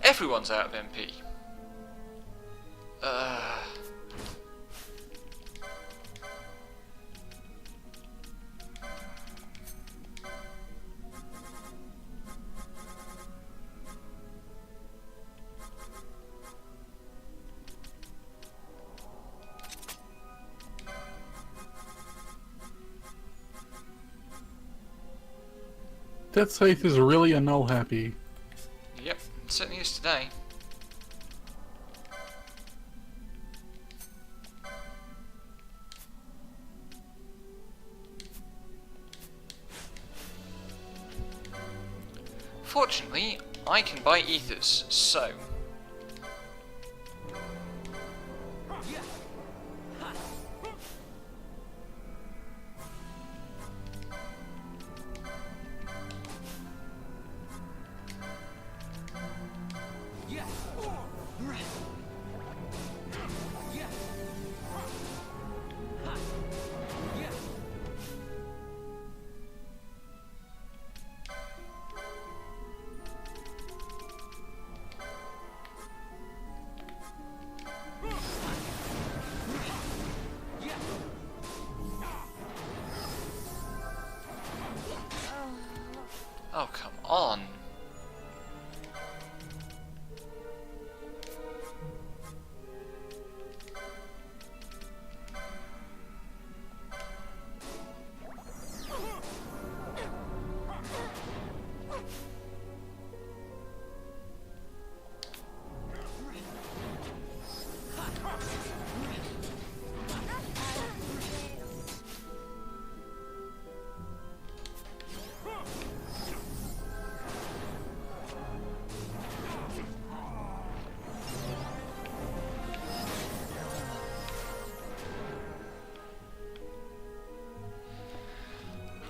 Everyone's out of MP.
That scythe is really a null happy.
Yep, it certainly is today. Fortunately, I can buy ethers, so...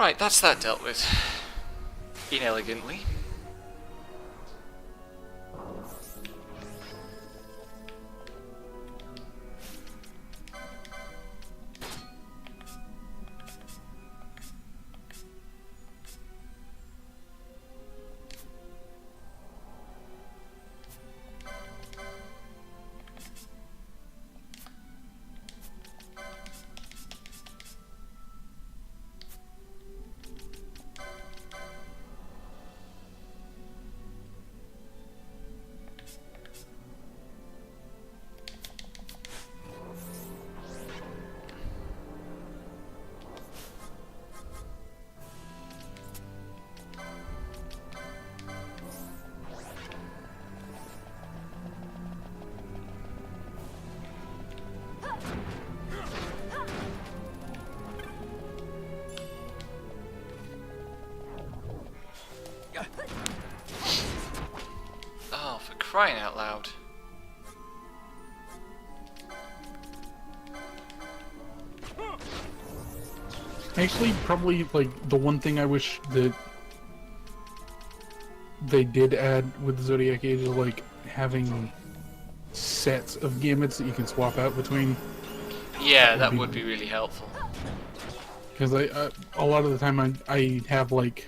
Right, that's that dealt with. Inelegantly. Oh, for crying out loud.
Actually, probably, like, the one thing I wish that they did add with the Zodiac Age is, like, having sets of gambits that you can swap out between.
Yeah, that would be really helpful.
Because a lot of the time I have, like...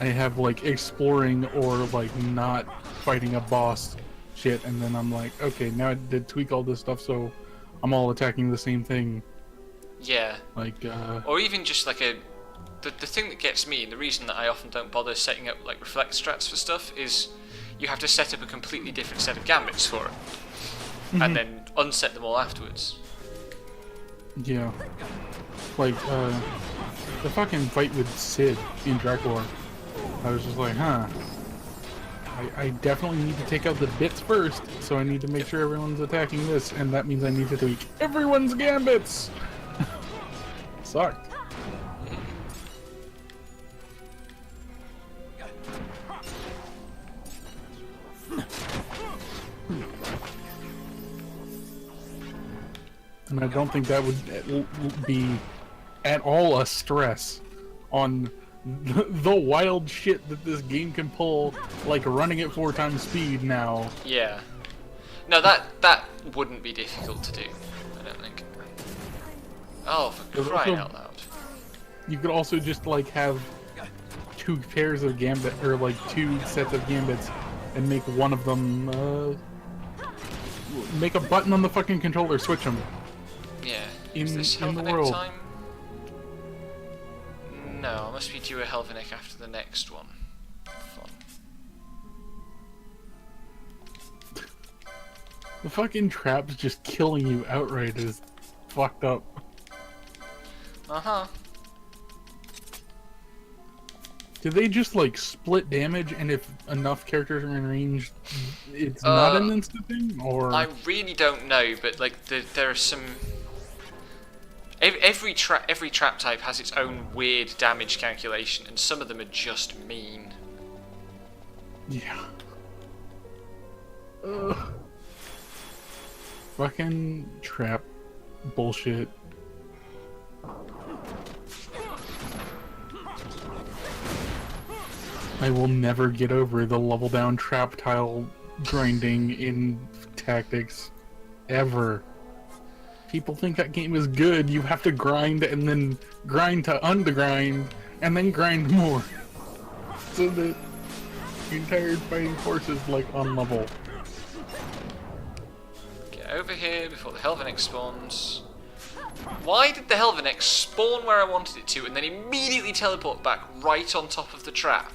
I have, like, exploring or, like, not fighting a boss shit, and then I'm like, okay, now I did tweak all this stuff, so I'm all attacking the same thing.
Yeah.
Like,
Or even just like the thing that gets me, and the reason that I often don't bother setting up like reflect strats for stuff, is you have to set up a completely different set of gambits for it. And then unset them all afterwards.
Yeah. Like, the fucking fight with Sid in Dracula, I was just like, huh. I definitely need to take out the bits first, so I need to make sure everyone's attacking this, and that means I need to tweak everyone's gambits! Sucked. And I don't think that would be at all a stress on the wild shit that this game can pull, like running at 4 times speed now.
Yeah. No, that wouldn't be difficult to do, I don't think. Oh, for crying out loud.
You could also just like have 2 pairs of gambit, or like 2 sets of gambits, and make one of them, make a button on the fucking controller, switch them.
Yeah.
In
Is this
the
Helvetic
world.
time? No, I must be due a Helvetic after the next one. Fun.
The fucking traps just killing you outright is fucked up.
Uh-huh.
Do they just like split damage, and if enough characters are in range, it's not an instant thing? Or
I really don't know, but like there are some. Every trap type has its own weird damage calculation, and some of them are just mean.
yeah. Fucking trap bullshit. I will never get over the level down trap tile grinding in Tactics. Ever. People think that game is good. You have to grind and then grind to undergrind and then grind more. So that the entire fighting force is like on level.
Get over here before the Helvetic spawns. Why did the Helvetic spawn where I wanted it to and then immediately teleport back right on top of the trap?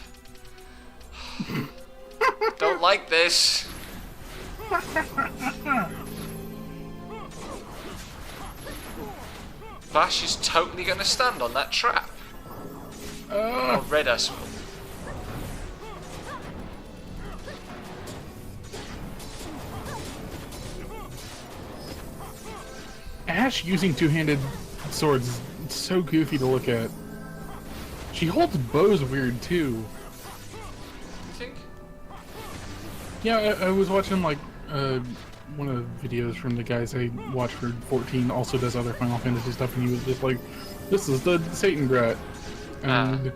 Don't like this. Bash is totally going to stand on that trap. Oh, Red Ass will.
Ash using two-handed swords is so goofy to look at. She holds bows weird too.
You think?
Yeah, I was watching like one of the videos from the guys I watch for 14 also does other Final Fantasy stuff, and he was just like, "This is the Satan Brat," and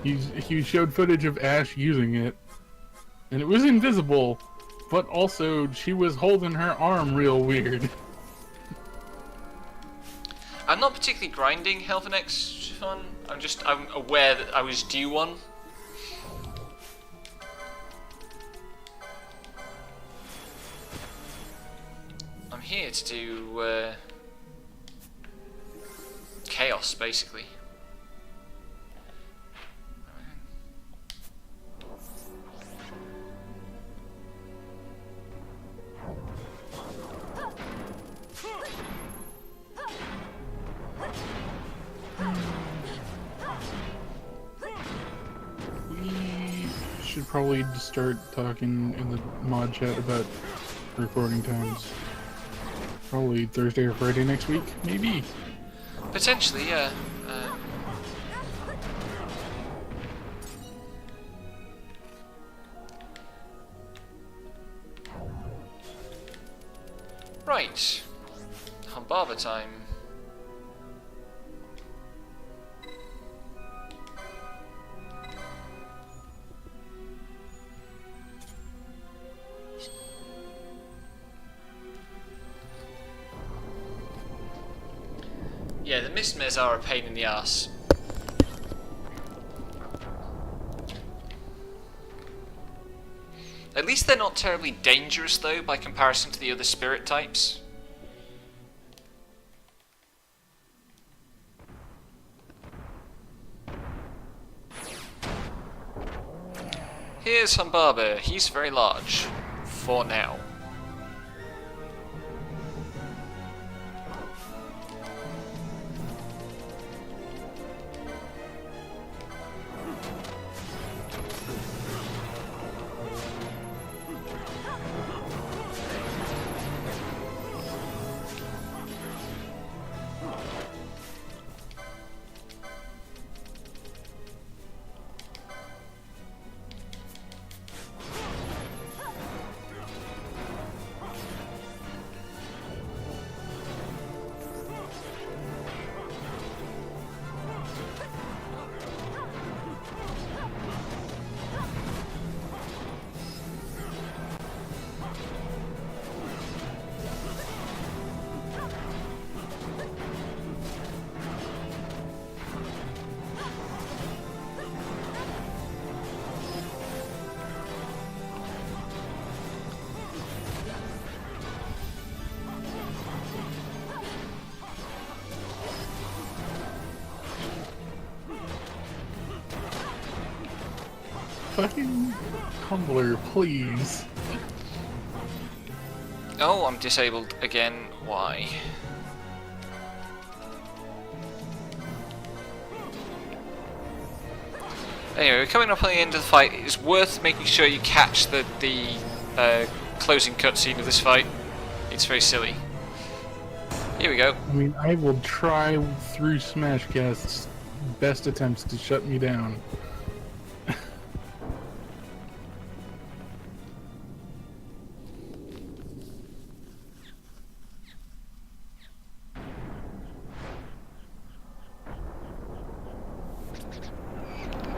he showed footage of Ash using it, and it was invisible, but also she was holding her arm real weird.
I'm not particularly grinding health and X fun. I'm aware that I was due one. I'm here to do chaos, basically.
We should probably start talking in the mod chat about recording times. Probably Thursday or Friday next week, maybe.
Potentially, yeah. Right. Humbaba time. Yeah, the Mistmers are a pain in the ass. At least they're not terribly dangerous, though, by comparison to the other spirit types. Here's Humbaba. He's very large. For now.
Fucking Tumblr, please.
Oh, I'm disabled again. Why? Anyway, we're coming up on the end of the fight. It's worth making sure you catch the closing cutscene of this fight. It's very silly. Here we go.
I mean, I will try through Smashcast's best attempts to shut me down.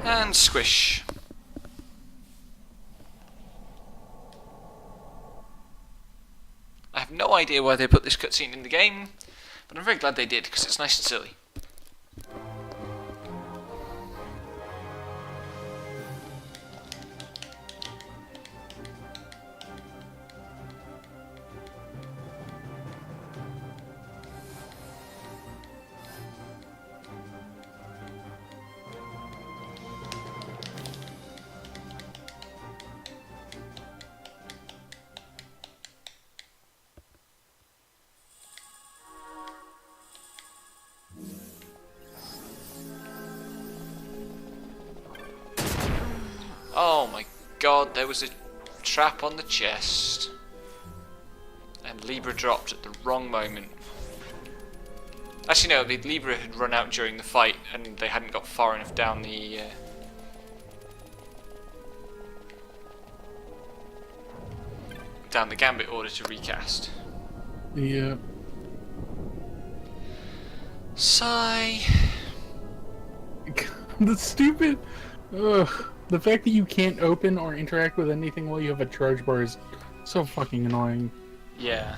And squish. I have no idea why they put this cutscene in the game, but I'm very glad they did, because it's nice and silly. Oh my god, there was a trap on the chest. And Libra dropped at the wrong moment. Actually no, the Libra had run out during the fight and they hadn't got far enough down the... down the Gambit order to recast.
Yeah.
Sigh.
The stupid... Ugh. The fact that you can't open or interact with anything while you have a charge bar is so fucking annoying.
Yeah.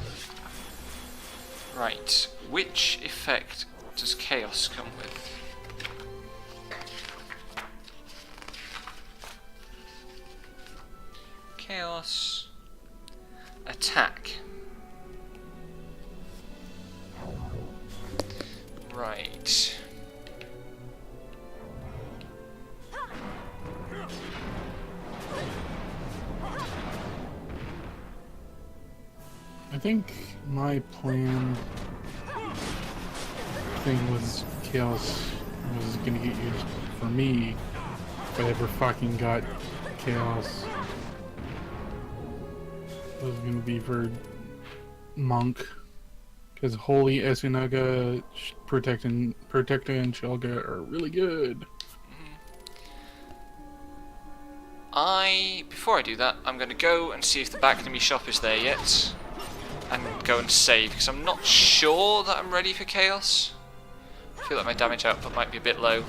Right. Which effect does Chaos come with? Chaos. Attack. Right.
I think my plan thing was Chaos was gonna get used for me if I ever fucking got Chaos. It was gonna be for Monk. Because Holy Esunaga, Protector, and Shelga are really good.
Before I do that, I'm going to go and see if the back enemy shop is there yet. And go and save, because I'm not sure that I'm ready for Chaos. I feel like my damage output might be a bit low.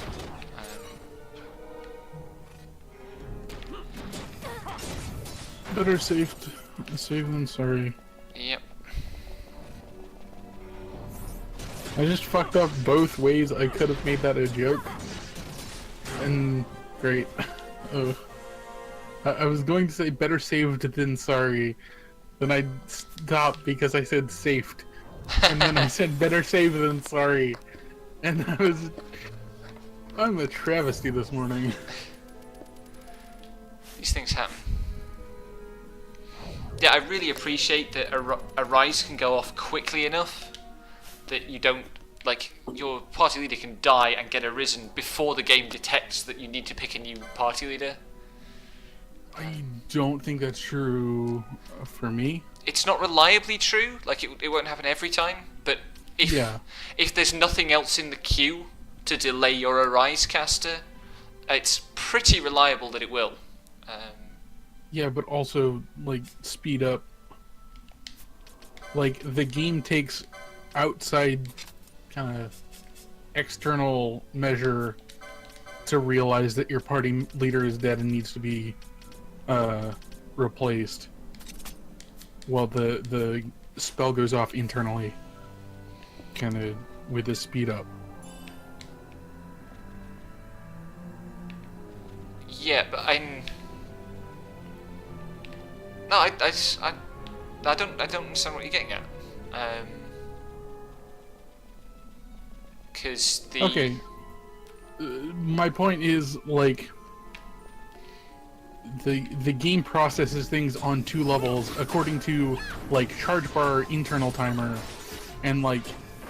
Better save than sorry.
Yep.
I just fucked up both ways I could have made that a joke. And great. Oh. I was going to say better saved than sorry. Then I stopped because I said saved. And then I said better saved than sorry. And I'm a travesty this morning.
These things happen. Yeah, I really appreciate that a rise can go off quickly enough that you don't, like, your party leader can die and get arisen before the game detects that you need to pick a new party leader.
I don't think that's true for me.
It's not reliably true, like it won't happen every time, but if there's nothing else in the queue to delay your Arise caster, it's pretty reliable that it will.
Yeah, but also, like, speed up. Like, the game takes outside kind of external measure to realize that your party leader is dead and needs to be replaced, while the spell goes off internally, kind of with the speed up.
Yeah, but I don't understand what you're getting at. Because
Okay. My point is, like, the game processes things on two levels according to, like, charge bar internal timer and, like,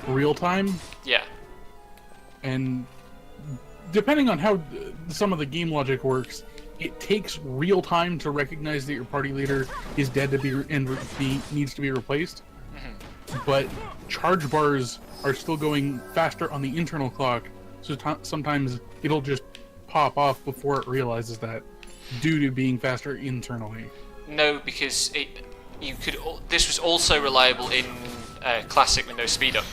real time.
Yeah.
And depending on how some of the game logic works, it takes real time to recognize that your party leader is dead needs to be replaced.
Mm-hmm.
But charge bars are still going faster on the internal clock, so sometimes it'll just pop off before it realizes that, due to being faster internally.
No, because this was also reliable in Classic with no speed up.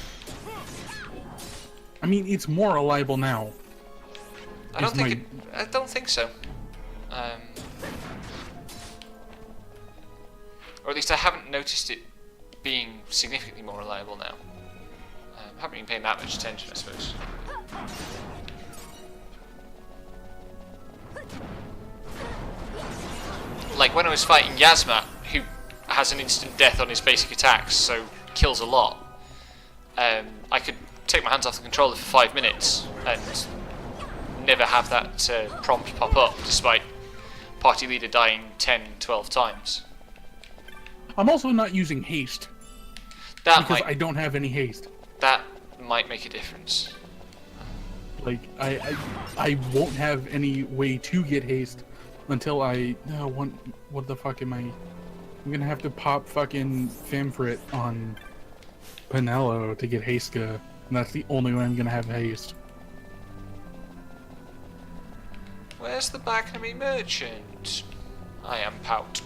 I mean, it's more reliable now.
I don't think so. Or at least I haven't noticed it being significantly more reliable now. I haven't been paying that much attention, I suppose. Like when I was fighting Yasma, who has an instant death on his basic attacks, so kills a lot, I could take my hands off the controller for 5 minutes and never have that prompt pop up, despite party leader dying 10, 12 times.
I'm also not using haste, because I don't have any haste.
That might make a difference.
Like, I won't have any way to get haste until what the fuck am I? I'm gonna have to pop fucking Famfrit on Pinello to get Haska, and that's the only way I'm gonna have haste.
Where's the back enemy merchant? I am Pout.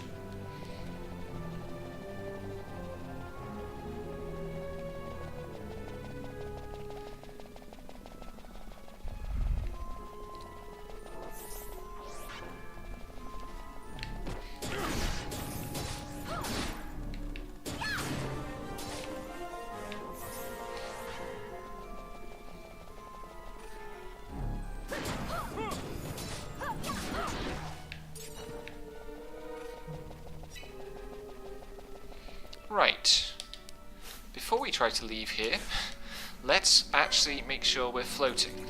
before we try to leave here, let's actually make sure we're floating.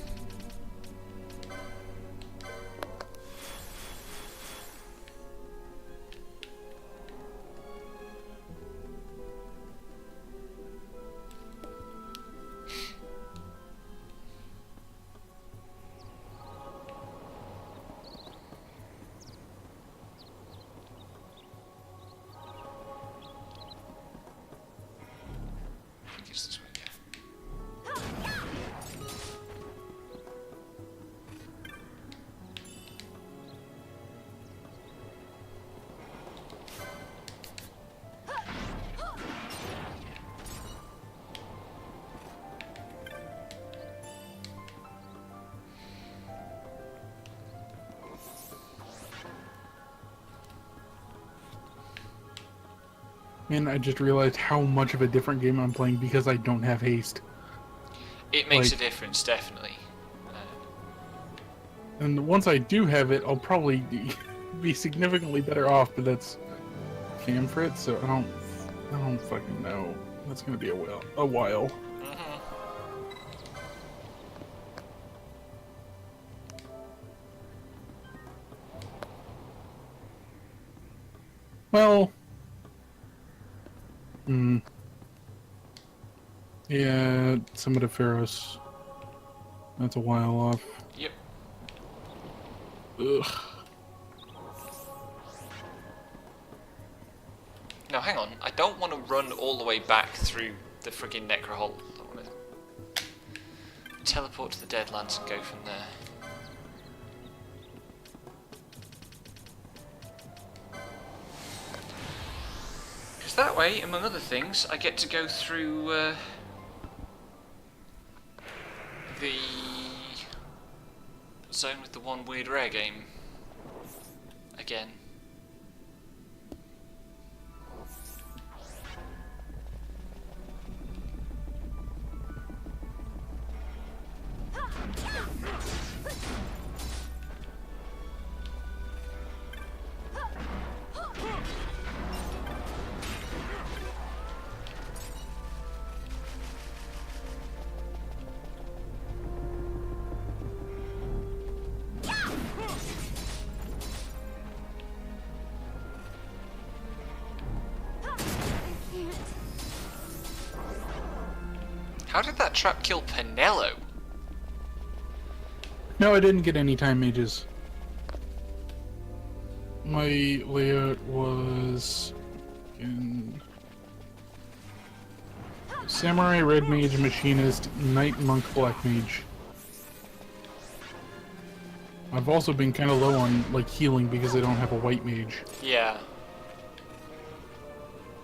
This way, yeah.
Man, I just realized how much of a different game I'm playing because I don't have haste.
It makes a difference, definitely.
And once I do have it, I'll probably be significantly better off, but that's Camfrit, so I don't fucking know. That's gonna be a while.
Mm-hmm.
Well, yeah, some of the Pharaohs. That's a while off.
Yep.
Ugh.
Now hang on, I don't want to run all the way back through the friggin' Necro Hole. I want to teleport to the Deadlands and go from there. Because that way, among other things, I get to go through the zone with the one weird rare game again. How did that trap kill Penello?
No, I didn't get any time mages. My layout was in Samurai, Red Mage, Machinist, Knight, Monk, Black Mage. I've also been kind of low on like healing because I don't have a White Mage.
Yeah.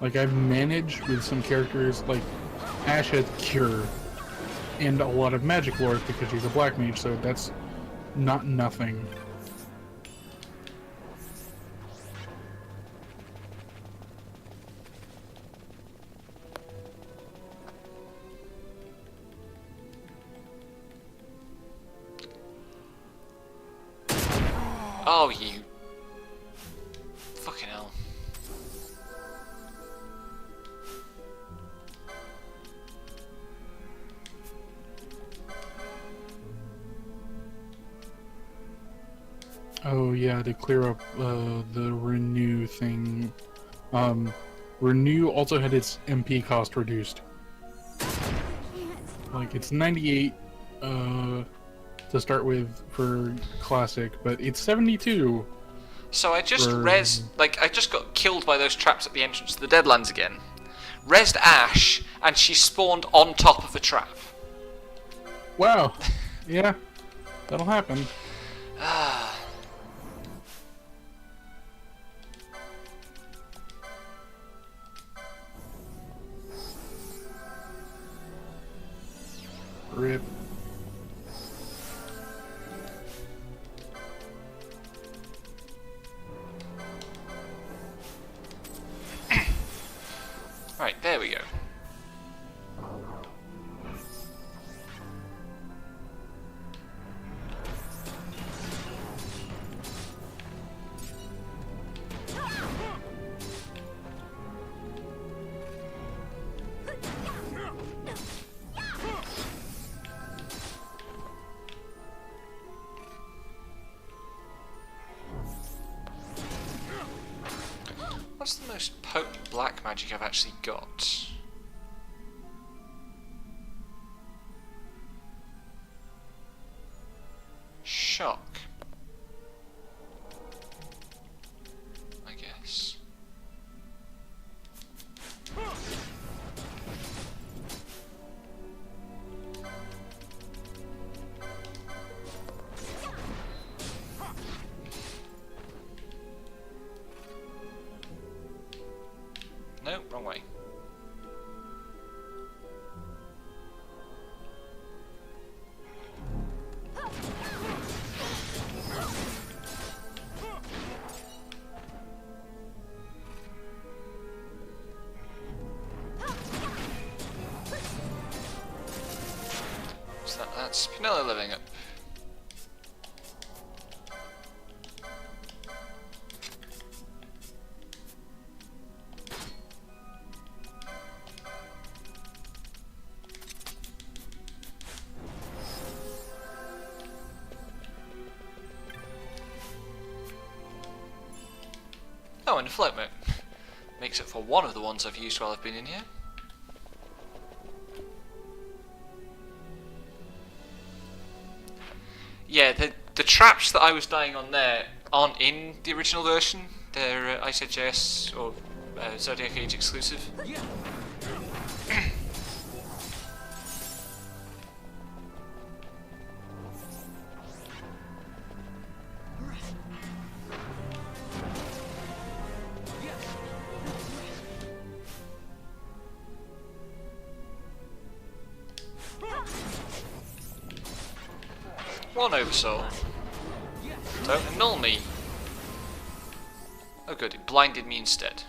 Like I've managed with some characters, like Ash has Cure and a lot of Magic Lore because she's a Black Mage, so that's not nothing.
Oh, you. Fucking hell.
Oh yeah, to clear up the Renew thing. Renew also had its MP cost reduced. Like it's 98 to start with for Classic, but it's 72.
So I just
for...
I just got killed by those traps at the entrance to the Deadlands again. Rezzed Ash, and she spawned on top of the trap.
Wow. Yeah, that'll happen. Rip.
Right, there we go. black magic I've actually got. Shock. I guess. No, wrong way. So that's Pinella living up. Oh, and a float moat. Makes it for one of the ones I've used while I've been in here. Yeah, the traps that I was dying on there aren't in the original version. They're ICJS or Zodiac Age exclusive. One oversoul. Don't annul me. Oh good, it blinded me instead.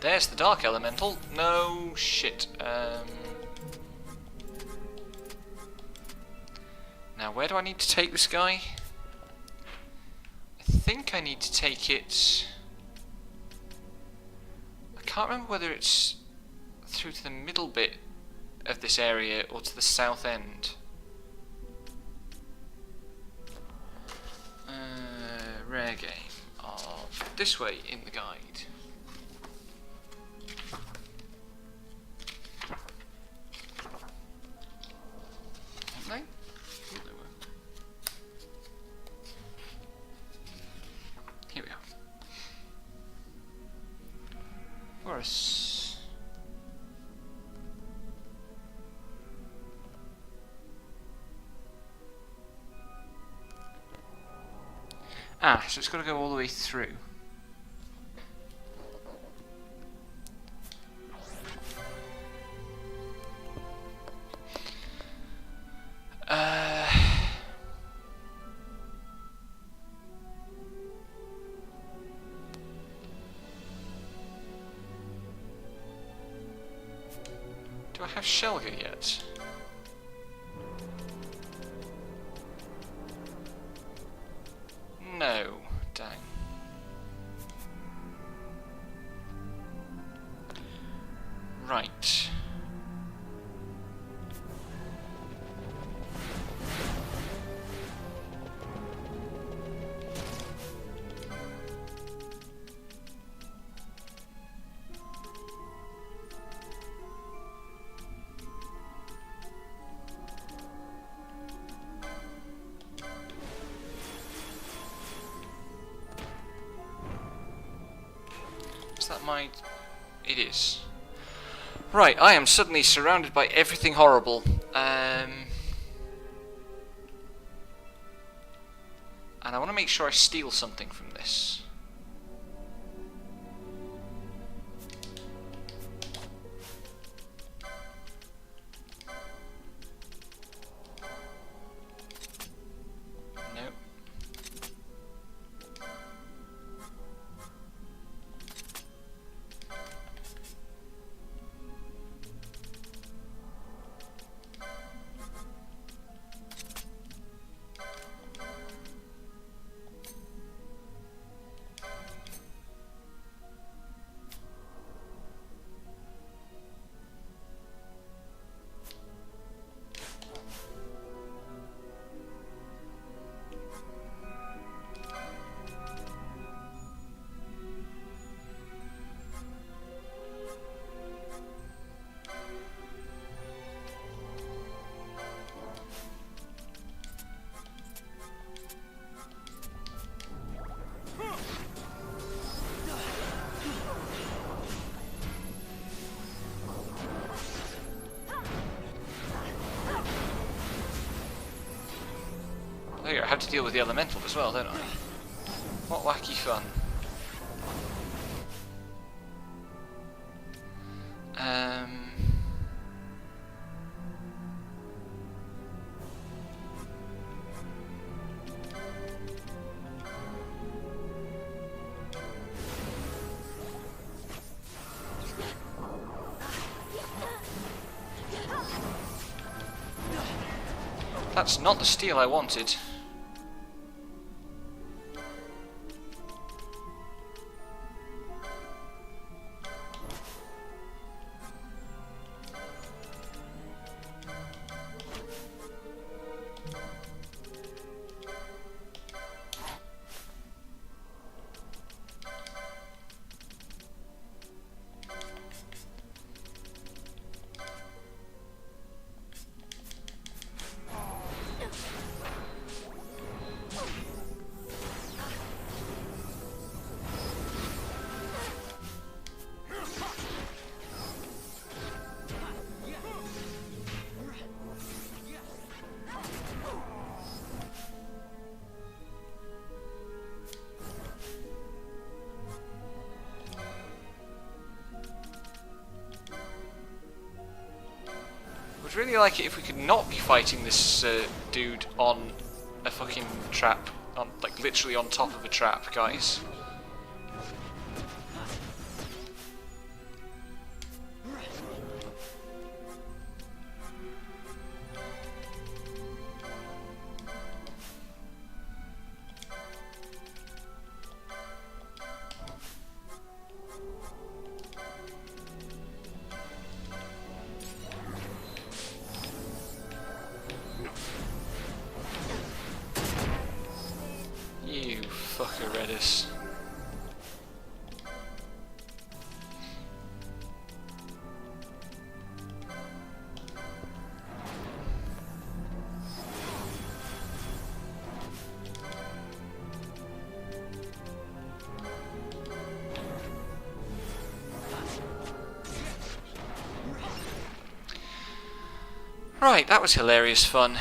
There's the dark elemental. No shit. Now where do I need to take this guy? I think I need to take it... I can't remember whether it's through to the middle bit of this area or to the south end. Rare game of this way in the guide. Aren't they? Thought they were. Here we are. Worse. Ah, so it's got to go all the way through. Do I have Shelga yet? No, dang. Right. Is that my... It is. Right, I am suddenly surrounded by everything horrible. And I want to make sure I steal something from this. Nope. figure out how to deal with the elemental as well, don't I? What wacky fun. That's not the steel I wanted. Would really like it if we could not be fighting this dude on a fucking trap, on like literally on top of a trap, guys. You fucker, Redis. Right, that was hilarious fun.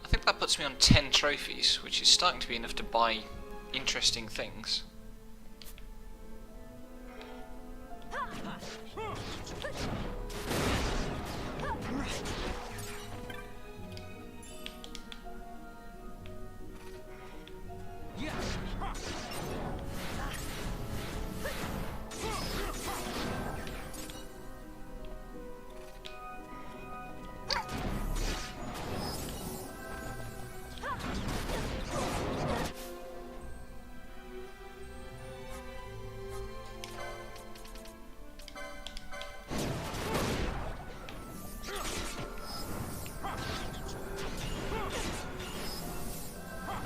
I think that puts me on 10 trophies, which is starting to be enough to buy interesting things.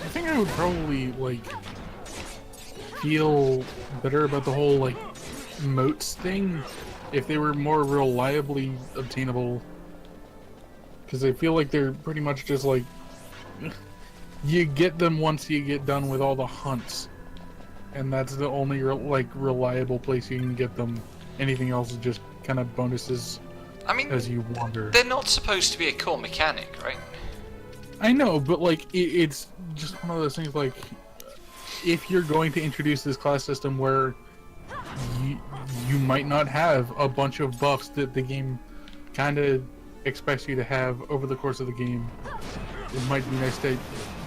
I think I would probably like feel better about the whole like moats thing if they were more reliably obtainable, because I feel like they're pretty much just like you get them once you get done with all the hunts, and that's the only like reliable place you can get them. Anything else is just kind of bonuses.
I mean,
as you wander.
They're not supposed to be a core mechanic, right?
I know, but like it's just one of those things. Like, if you're going to introduce this class system where you might not have a bunch of buffs that the game kind of expects you to have over the course of the game, it might be nice to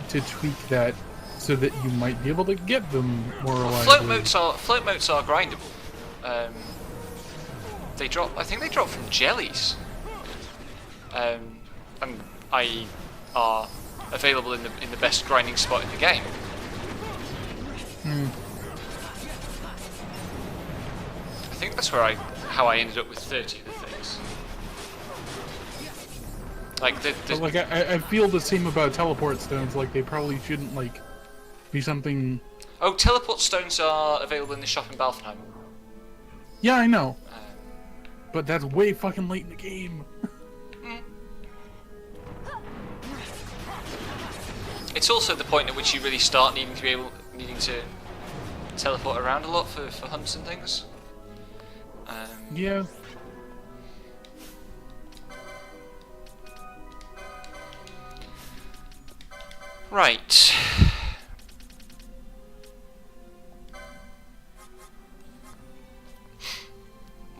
tweak that so that you might be able to get them more reliably.
Float motes are grindable. They drop. I think they drop from jellies. And I are available in the best grinding spot in the game. think that's how I ended up with 30 of the things. Like
But like I feel the same about teleport stones. Like they probably shouldn't like be something.
Oh, teleport stones are available in the shop in Balfenheim.
Yeah, I know. But that's way fucking late in the game.
It's also the point at which you really start needing to teleport around a lot for hunts and things.
Yeah.
Right.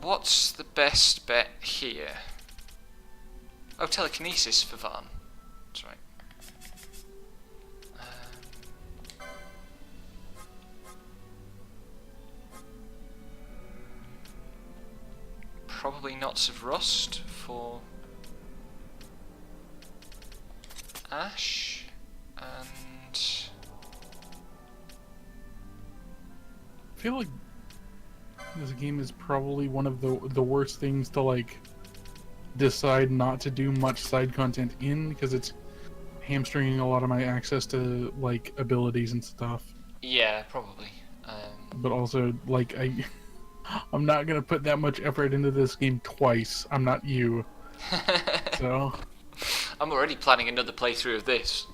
What's the best bet here? Oh, telekinesis for Van. That's right. Probably Knots of Rust for Ash, and
I feel like this game is probably one of the worst things to like decide not to do much side content in, because it's hamstringing a lot of my access to like abilities and stuff.
yeah, probably.
But also like I'm not gonna put that much effort into this game twice. I'm not you. So
I'm already planning another playthrough of this.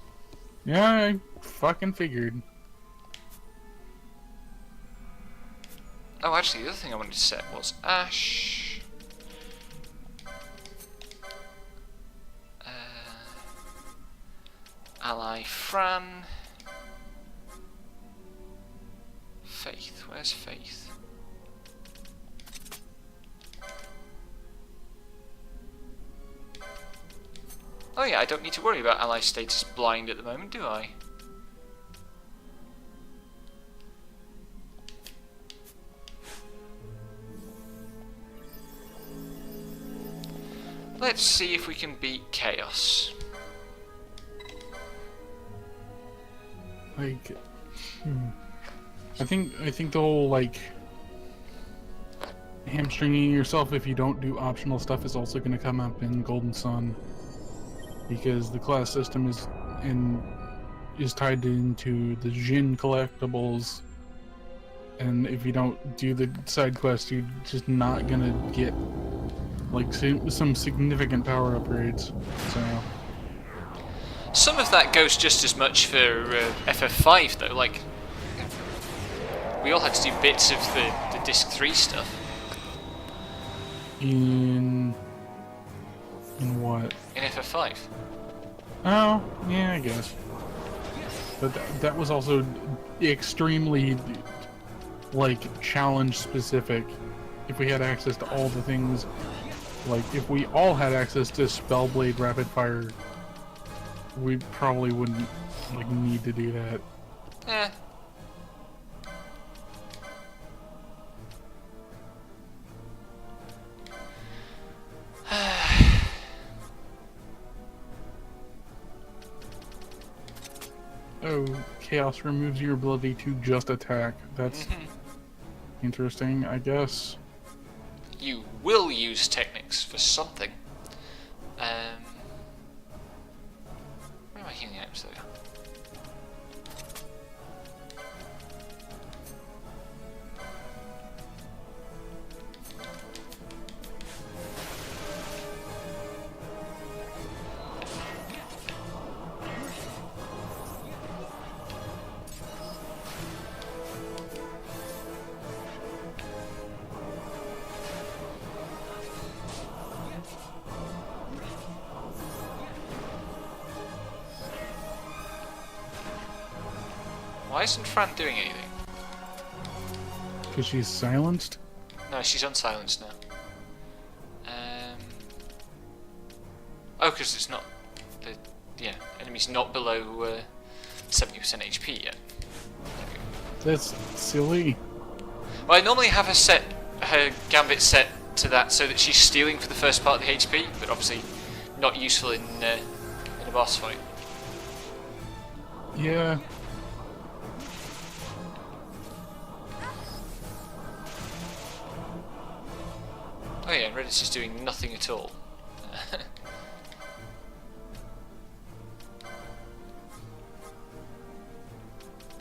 yeah, I fucking figured.
Oh, actually, the other thing I wanted to set was Ash. Ally Fran. Faith. Where's Faith? Oh yeah, I don't need to worry about ally status blind at the moment, do I? Let's see if we can beat Chaos.
Like, I think the whole like hamstringing yourself if you don't do optional stuff is also going to come up in Golden Sun, because the class system is tied into the Jin collectibles, and if you don't do the side quest, you're just not gonna get like some significant power upgrades. So
some of that goes just as much for FF5 though. Like we all had to do bits of the Disc 3 stuff.
In what?
In FF5.
Oh, yeah, I guess. But that was also extremely like challenge specific. If we had access to all the things, like if we all had access to Spellblade Rapid Fire, we probably wouldn't like need to do that.
Eh.
Oh, Chaos removes your ability to just attack. That's interesting, I guess.
You will use techniques for something. Where am I healing items though? Why isn't Fran doing anything?
Because she's silenced?
No, she's unsilenced now. Oh, because it's not... enemy's not below 70% HP yet.
That's silly.
Well, I normally have her gambit set to that so that she's stealing for the first part of the HP, but obviously not useful in a boss fight.
Yeah.
Oh yeah, and Reddit's just doing nothing at all.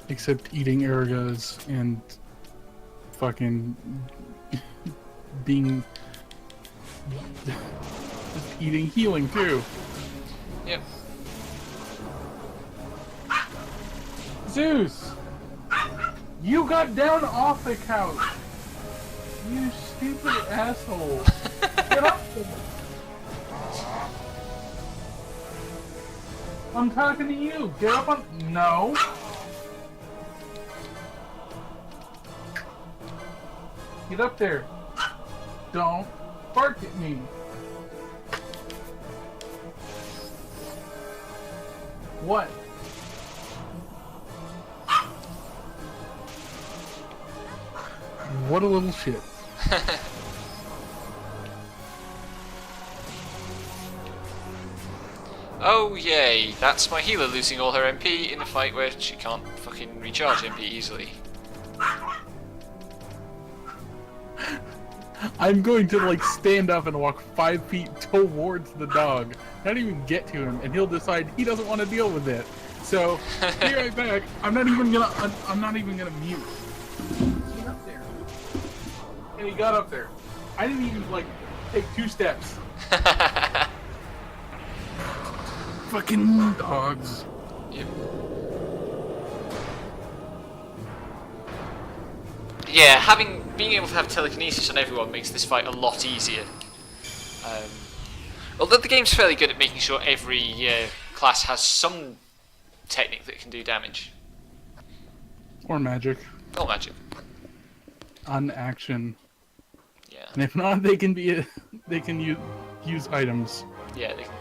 Except eating ergas and fucking being just eating healing too.
Yep.
Zeus! You got down off the couch! You stupid asshole! Get up there! I'm talking to you! Get up on... No! Get up there! Don't bark at me! What? What a little shit.
Oh yay, that's my healer losing all her MP in a fight where she can't fucking recharge MP easily.
I'm going to like stand up and walk 5 feet towards the dog, not even get to him, and he'll decide he doesn't want to deal with it. So, be right back. I'm not even gonna mute. Get up there. And he got up there. I didn't even like take 2 steps. Fucking dogs.
Yep. Yeah, being able to have telekinesis on everyone makes this fight a lot easier. Although the game's fairly good at making sure every class has some technique that can do damage.
Or magic.
Or magic.
On action.
Yeah.
And if not, they can use items.
Yeah, they can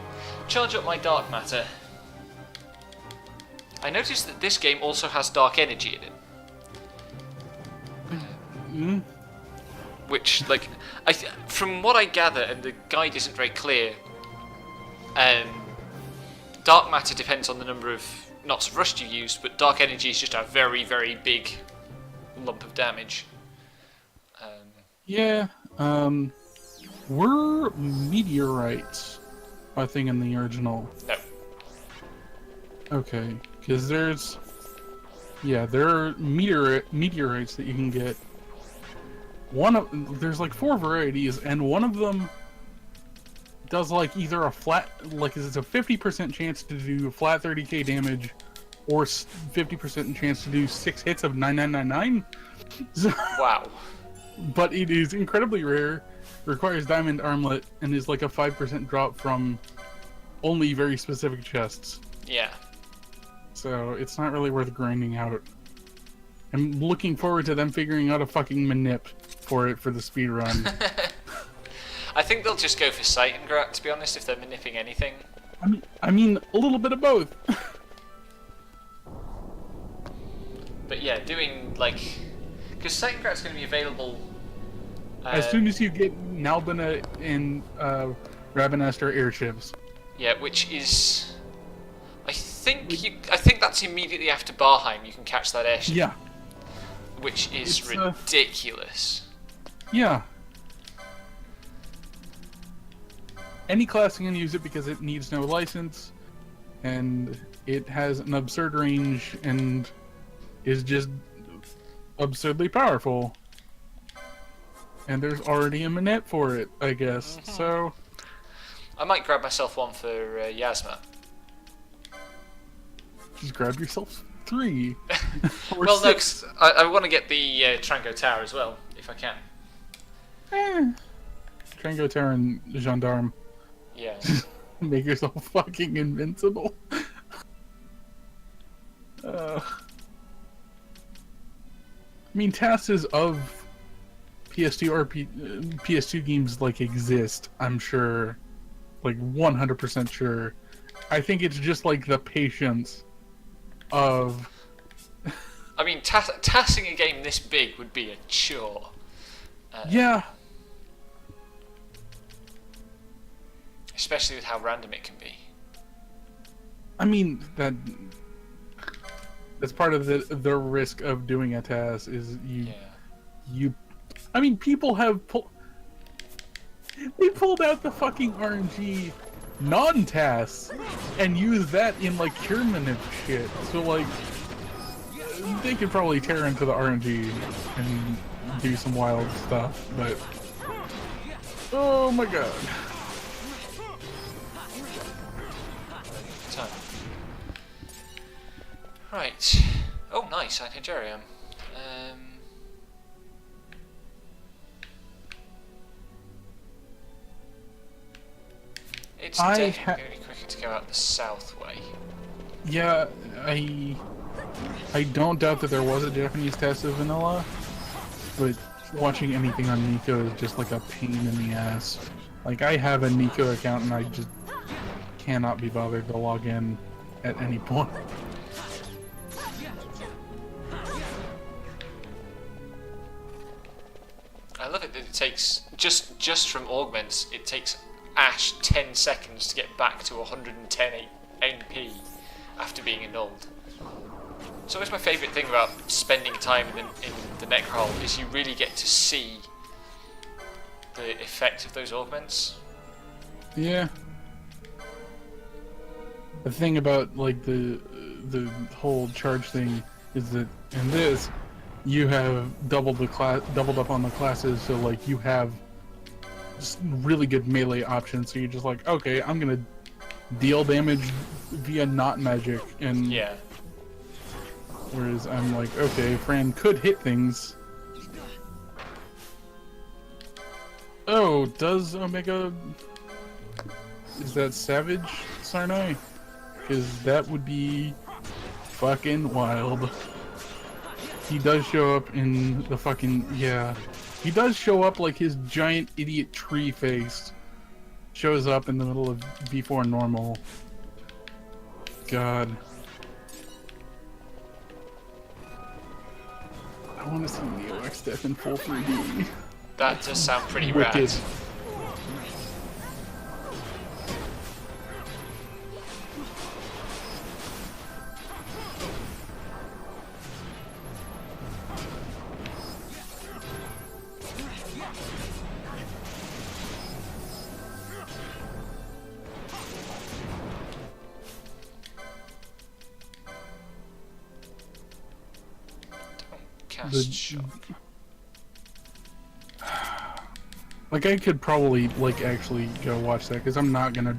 charge up my dark matter. I noticed that this game also has dark energy in it.
Mm.
Which, like, from what I gather, and the guide isn't very clear, dark matter depends on the number of knots of rust you use, but dark energy is just a very, very big lump of damage.
Yeah, were meteorites a thing in the original?
No.
Okay, because there are meteorites that you can get. There's like 4 varieties, and one of them does like either a flat, like it's a 50% chance to do flat 30k damage, or 50% chance to do 6 hits of 9999.
Wow.
But it is incredibly rare, requires diamond armlet, and is like a 5% drop from only very specific chests.
Yeah.
So it's not really worth grinding out. I'm looking forward to them figuring out a fucking manip for it for the speed run.
I think they'll just go for sight and grat, to be honest, if they're manipping anything.
I mean, a little bit of both.
But yeah, doing like, because sight and grat's going to be available
as soon as you get Nalbina and Rabanastre airships.
Yeah, which is, I think that's immediately after Barheim. You can catch that airship.
Yeah.
Which is ridiculous.
Yeah. Any class can use it because it needs no license, and it has an absurd range and is just absurdly powerful. And there's already a manip for it, I guess. Mm-hmm. So
I might grab myself one for Yasma.
Just grab yourself 3.
Well, 6. No, I want to get the Trango Tower as well, if I can.
Trango Tower and Gendarme.
Yeah.
Make yourself fucking invincible. I mean, tasks of PS2 or PS2 games like exist, I'm sure. Like 100% sure. I think it's just like the patience of...
I mean, tassing a game this big would be a chore.
Yeah.
Especially with how random it can be.
I mean, that's part of the risk of doing a task is you... I mean, people have... They pulled out the fucking RNG non-TAS and used that in like cure manip shit. So like, they could probably tear into the RNG and do some wild stuff, but oh my god.
Time. Right. Oh, nice, Anhyderium. It's definitely going to be quicker to go out the south way.
Yeah, I don't doubt that there was a Japanese test of vanilla, but watching anything on Nico is just like a pain in the ass. Like, I have a Nico account and I just cannot be bothered to log in at any point.
I love it that it takes, just from augments, it takes Ash 10 seconds to get back to 110 MP after being annulled. It's always my favourite thing about spending time in the Necrol is you really get to see the effect of those augments.
Yeah. The thing about like the whole charge thing is that in this you have doubled up on the classes, so like you have just really good melee options. So you're just like, okay, I'm gonna deal damage via not magic, and
yeah.
Whereas I'm like, okay, Fran could hit things. Oh, does Omega... Is that Savage Sarnai? Because that would be fucking wild. He does show up in the fucking... Yeah. He does show up like his giant idiot tree face. Shows up in the middle of V4 normal. God. I want to see Neo X Death in full 3D.
That does sound pretty
Wicked.
rad. Cast shock.
Like, I could probably, like, actually go watch that, because I'm not gonna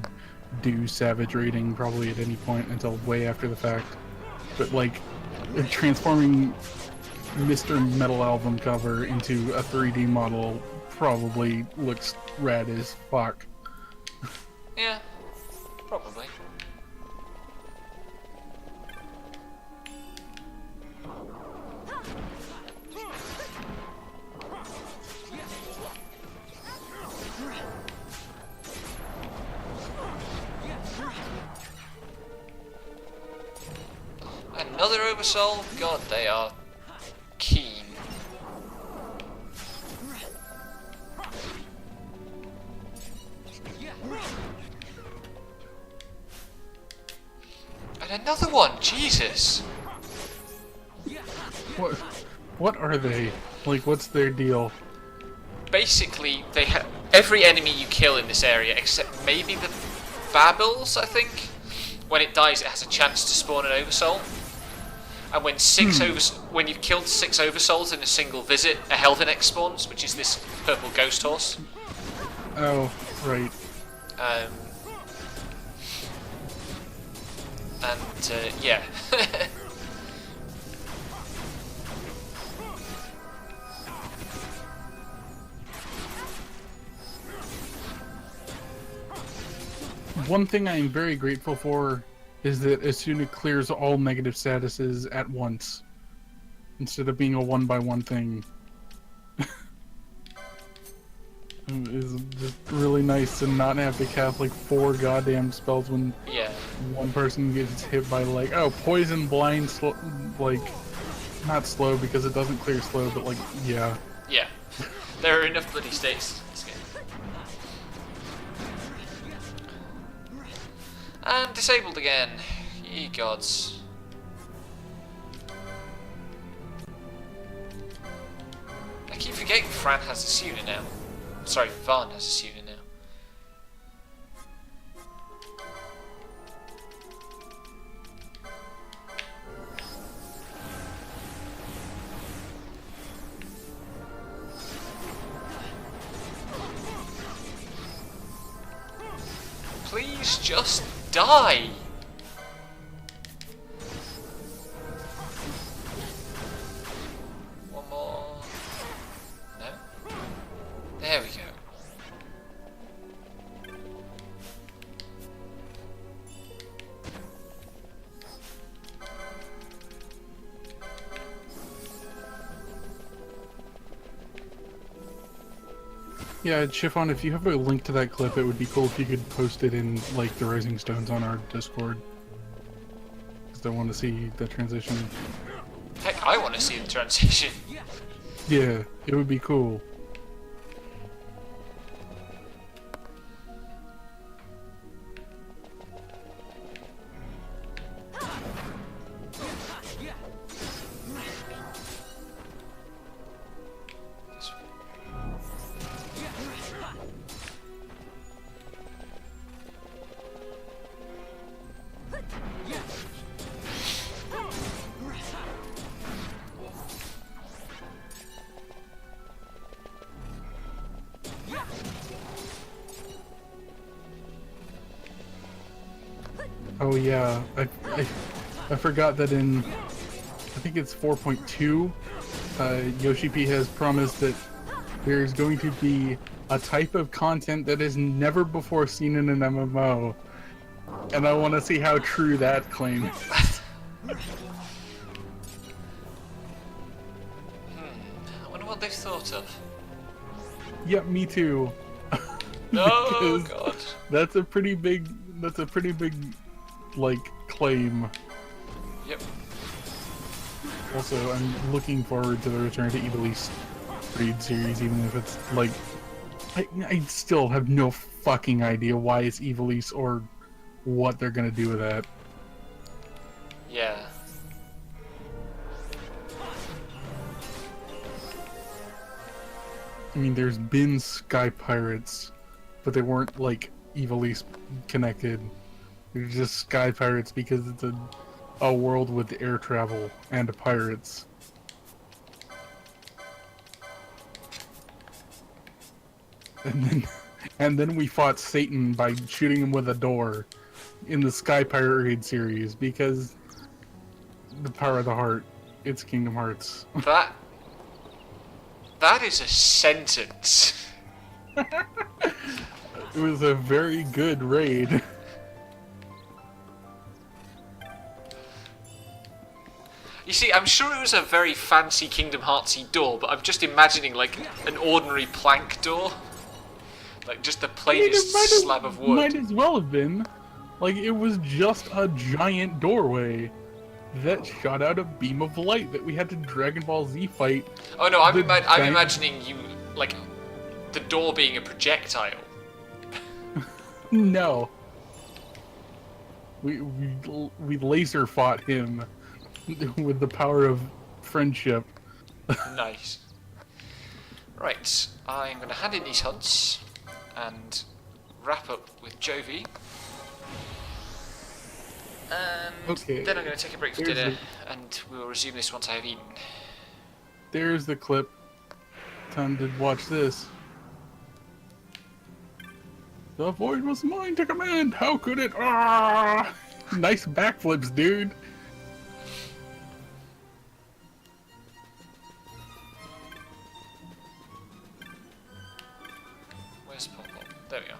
do Savage rating probably at any point until way after the fact. But, like, transforming Mr. Metal Album cover into a 3D model probably looks rad as fuck.
Yeah, probably. Another Oversoul? God, they are keen. And another one, Jesus!
What are they? Like, what's their deal?
Basically, they have every enemy you kill in this area, except maybe the Babbles, I think. When it dies, it has a chance to spawn an Oversoul. And when when you've killed 6 Oversouls in a single visit, a Helvenex spawns, which is this purple ghost horse.
Oh, right.
Yeah.
One thing I am very grateful for is that Asuna clears all negative statuses at once, instead of being a one-by-one thing. It's just really nice to not have to cast like 4 goddamn spells when one person gets hit by like, oh, poison, blind, like, not slow because it doesn't clear slow, but like, yeah.
Yeah. There are enough bloody states. And disabled again. Ye gods. I keep forgetting Fran has a Suna now. Sorry, Van has a Suna now. Please just die. One more. No? There we go.
Yeah, Chiffon, if you have a link to that clip, it would be cool if you could post it in, like, the Rising Stones on our Discord. Because I want to see the transition.
Heck, I want to see the transition.
Yeah, it would be cool. Oh yeah, I forgot that in, I think it's 4.2, Yoshi P has promised that there's going to be a type of content that is never before seen in an MMO. And I want to see how true that claim is.
I wonder what they've thought of.
Yep, me too.
Oh god.
That's a pretty big, like, claim.
Yep.
Also, I'm looking forward to the return to Evilise Breed series, even if it's, like, I still have no fucking idea why it's Evilise or what they're gonna do with that.
Yeah.
I mean, there's been Sky Pirates, but they weren't, like, Evilise connected. They're just Sky Pirates because it's a world with air travel and pirates. And then we fought Satan by shooting him with a door in the Sky Pirate Raid series because the power of the heart. It's Kingdom Hearts.
That is a sentence.
It was a very good raid.
You see, I'm sure it was a very fancy Kingdom Heartsy door, but I'm just imagining like an ordinary plank door. Like just the plainest slab of wood.
Might as well have been. Like, it was just a giant doorway that shot out a beam of light that we had to Dragon Ball Z fight.
Oh no, I'm imagining you, like, the door being a projectile.
No. We laser fought him with the power of friendship.
Nice. Right, I'm going to hand in these hunts and wrap up with Jovi. And
okay.
Then I'm going to take a break for dinner, and we'll resume this once I have eaten.
There's the clip. Time to watch this. The void was mine to command. How could it? Ah! Nice backflips, dude.
Where's Pop Pop? There we are.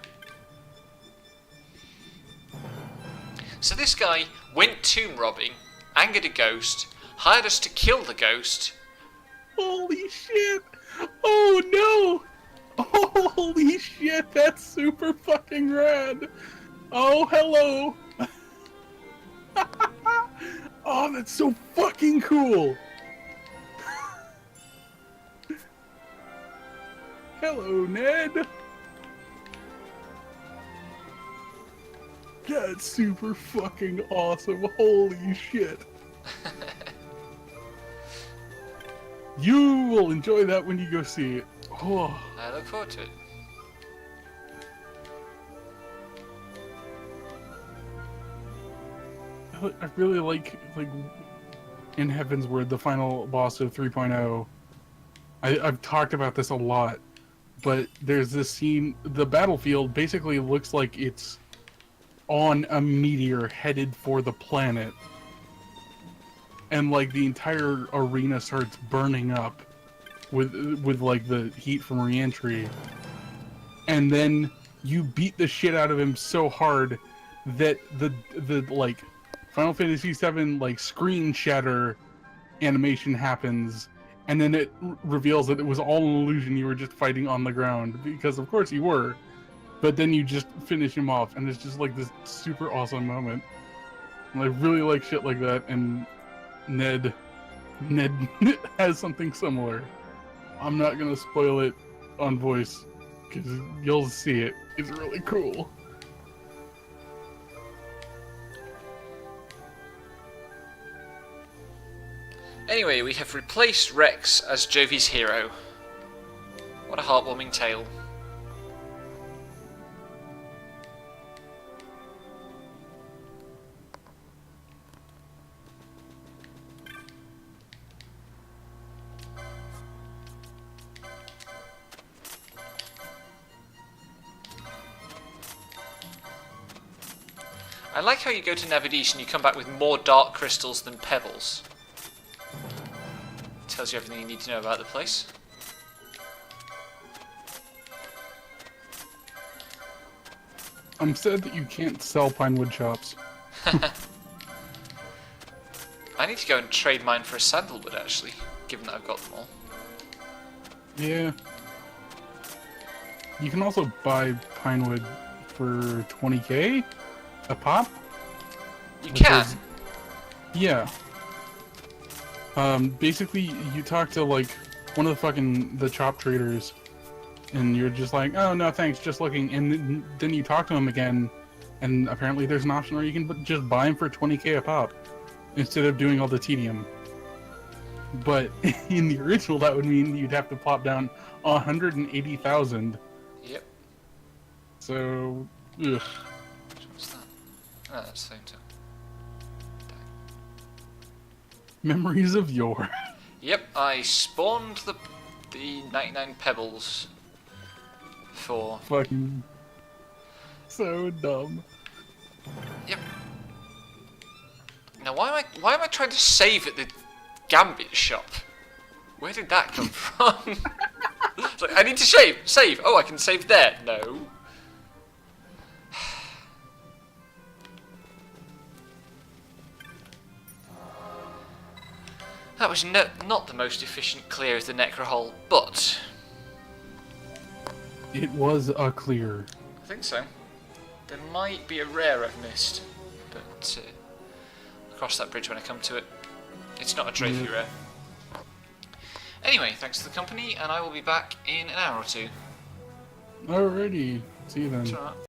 So this guy went tomb robbing, angered a ghost, hired us to kill the ghost.
Holy shit! Oh no! Holy shit, that's super fucking rad! Oh, hello! Oh, that's so fucking cool! Hello, Ned! That's super fucking awesome, holy shit! You will enjoy that when you go see it. Oh.
I look forward to it.
I really like in Heaven's Word, the final boss of 3.0. I've talked about this a lot, but there's this scene. The battlefield basically looks like it's on a meteor headed for the planet. And like the entire arena starts burning up with like the heat from re-entry. And then you beat the shit out of him so hard that the like Final Fantasy VII like screen shatter animation happens, and then it reveals that it was all an illusion. You were just fighting on the ground, because of course you were. But then you just finish him off, and it's just like this super awesome moment. And I really like shit like that, and Ned has something similar. I'm not gonna spoil it on voice, because you'll see it. It's really cool.
Anyway, we have replaced Rex as Jovi's hero. What a heartwarming tale. I like how you go to Navadish and you come back with more dark crystals than pebbles. Tells you everything you need to know about the place.
I'm sad that you can't sell pinewood chops.
I need to go and trade mine for a sandalwood, actually, given that I've got them all.
Yeah. You can also buy pinewood for 20k a pop.
You can?
Yeah. Basically, you talk to, like, one of the chop traders, and you're just like, oh, no, thanks, just looking, and then you talk to him again, and apparently there's an option where you can just buy them for 20k a pop, instead of doing all the tedium. But in the original, that would mean you'd have to plop down 180,000.
Yep.
So, ugh.
What's that? Oh, that's the same time.
Memories of yore.
Yep, I spawned the 99 pebbles for...
Fucking so dumb.
Yep. Now why am I trying to save at the Gambit shop? Where did that come from? It's like, I need to save. Oh, I can save there. No. That was not the most efficient clear of the Necro hole, but...
It was a clear.
I think so. There might be a rare I've missed, but I'll cross that bridge when I come to it. It's not a trophy rare. Anyway, thanks to the company, and I will be back in an hour or two.
Alrighty. See you then.
It's alright.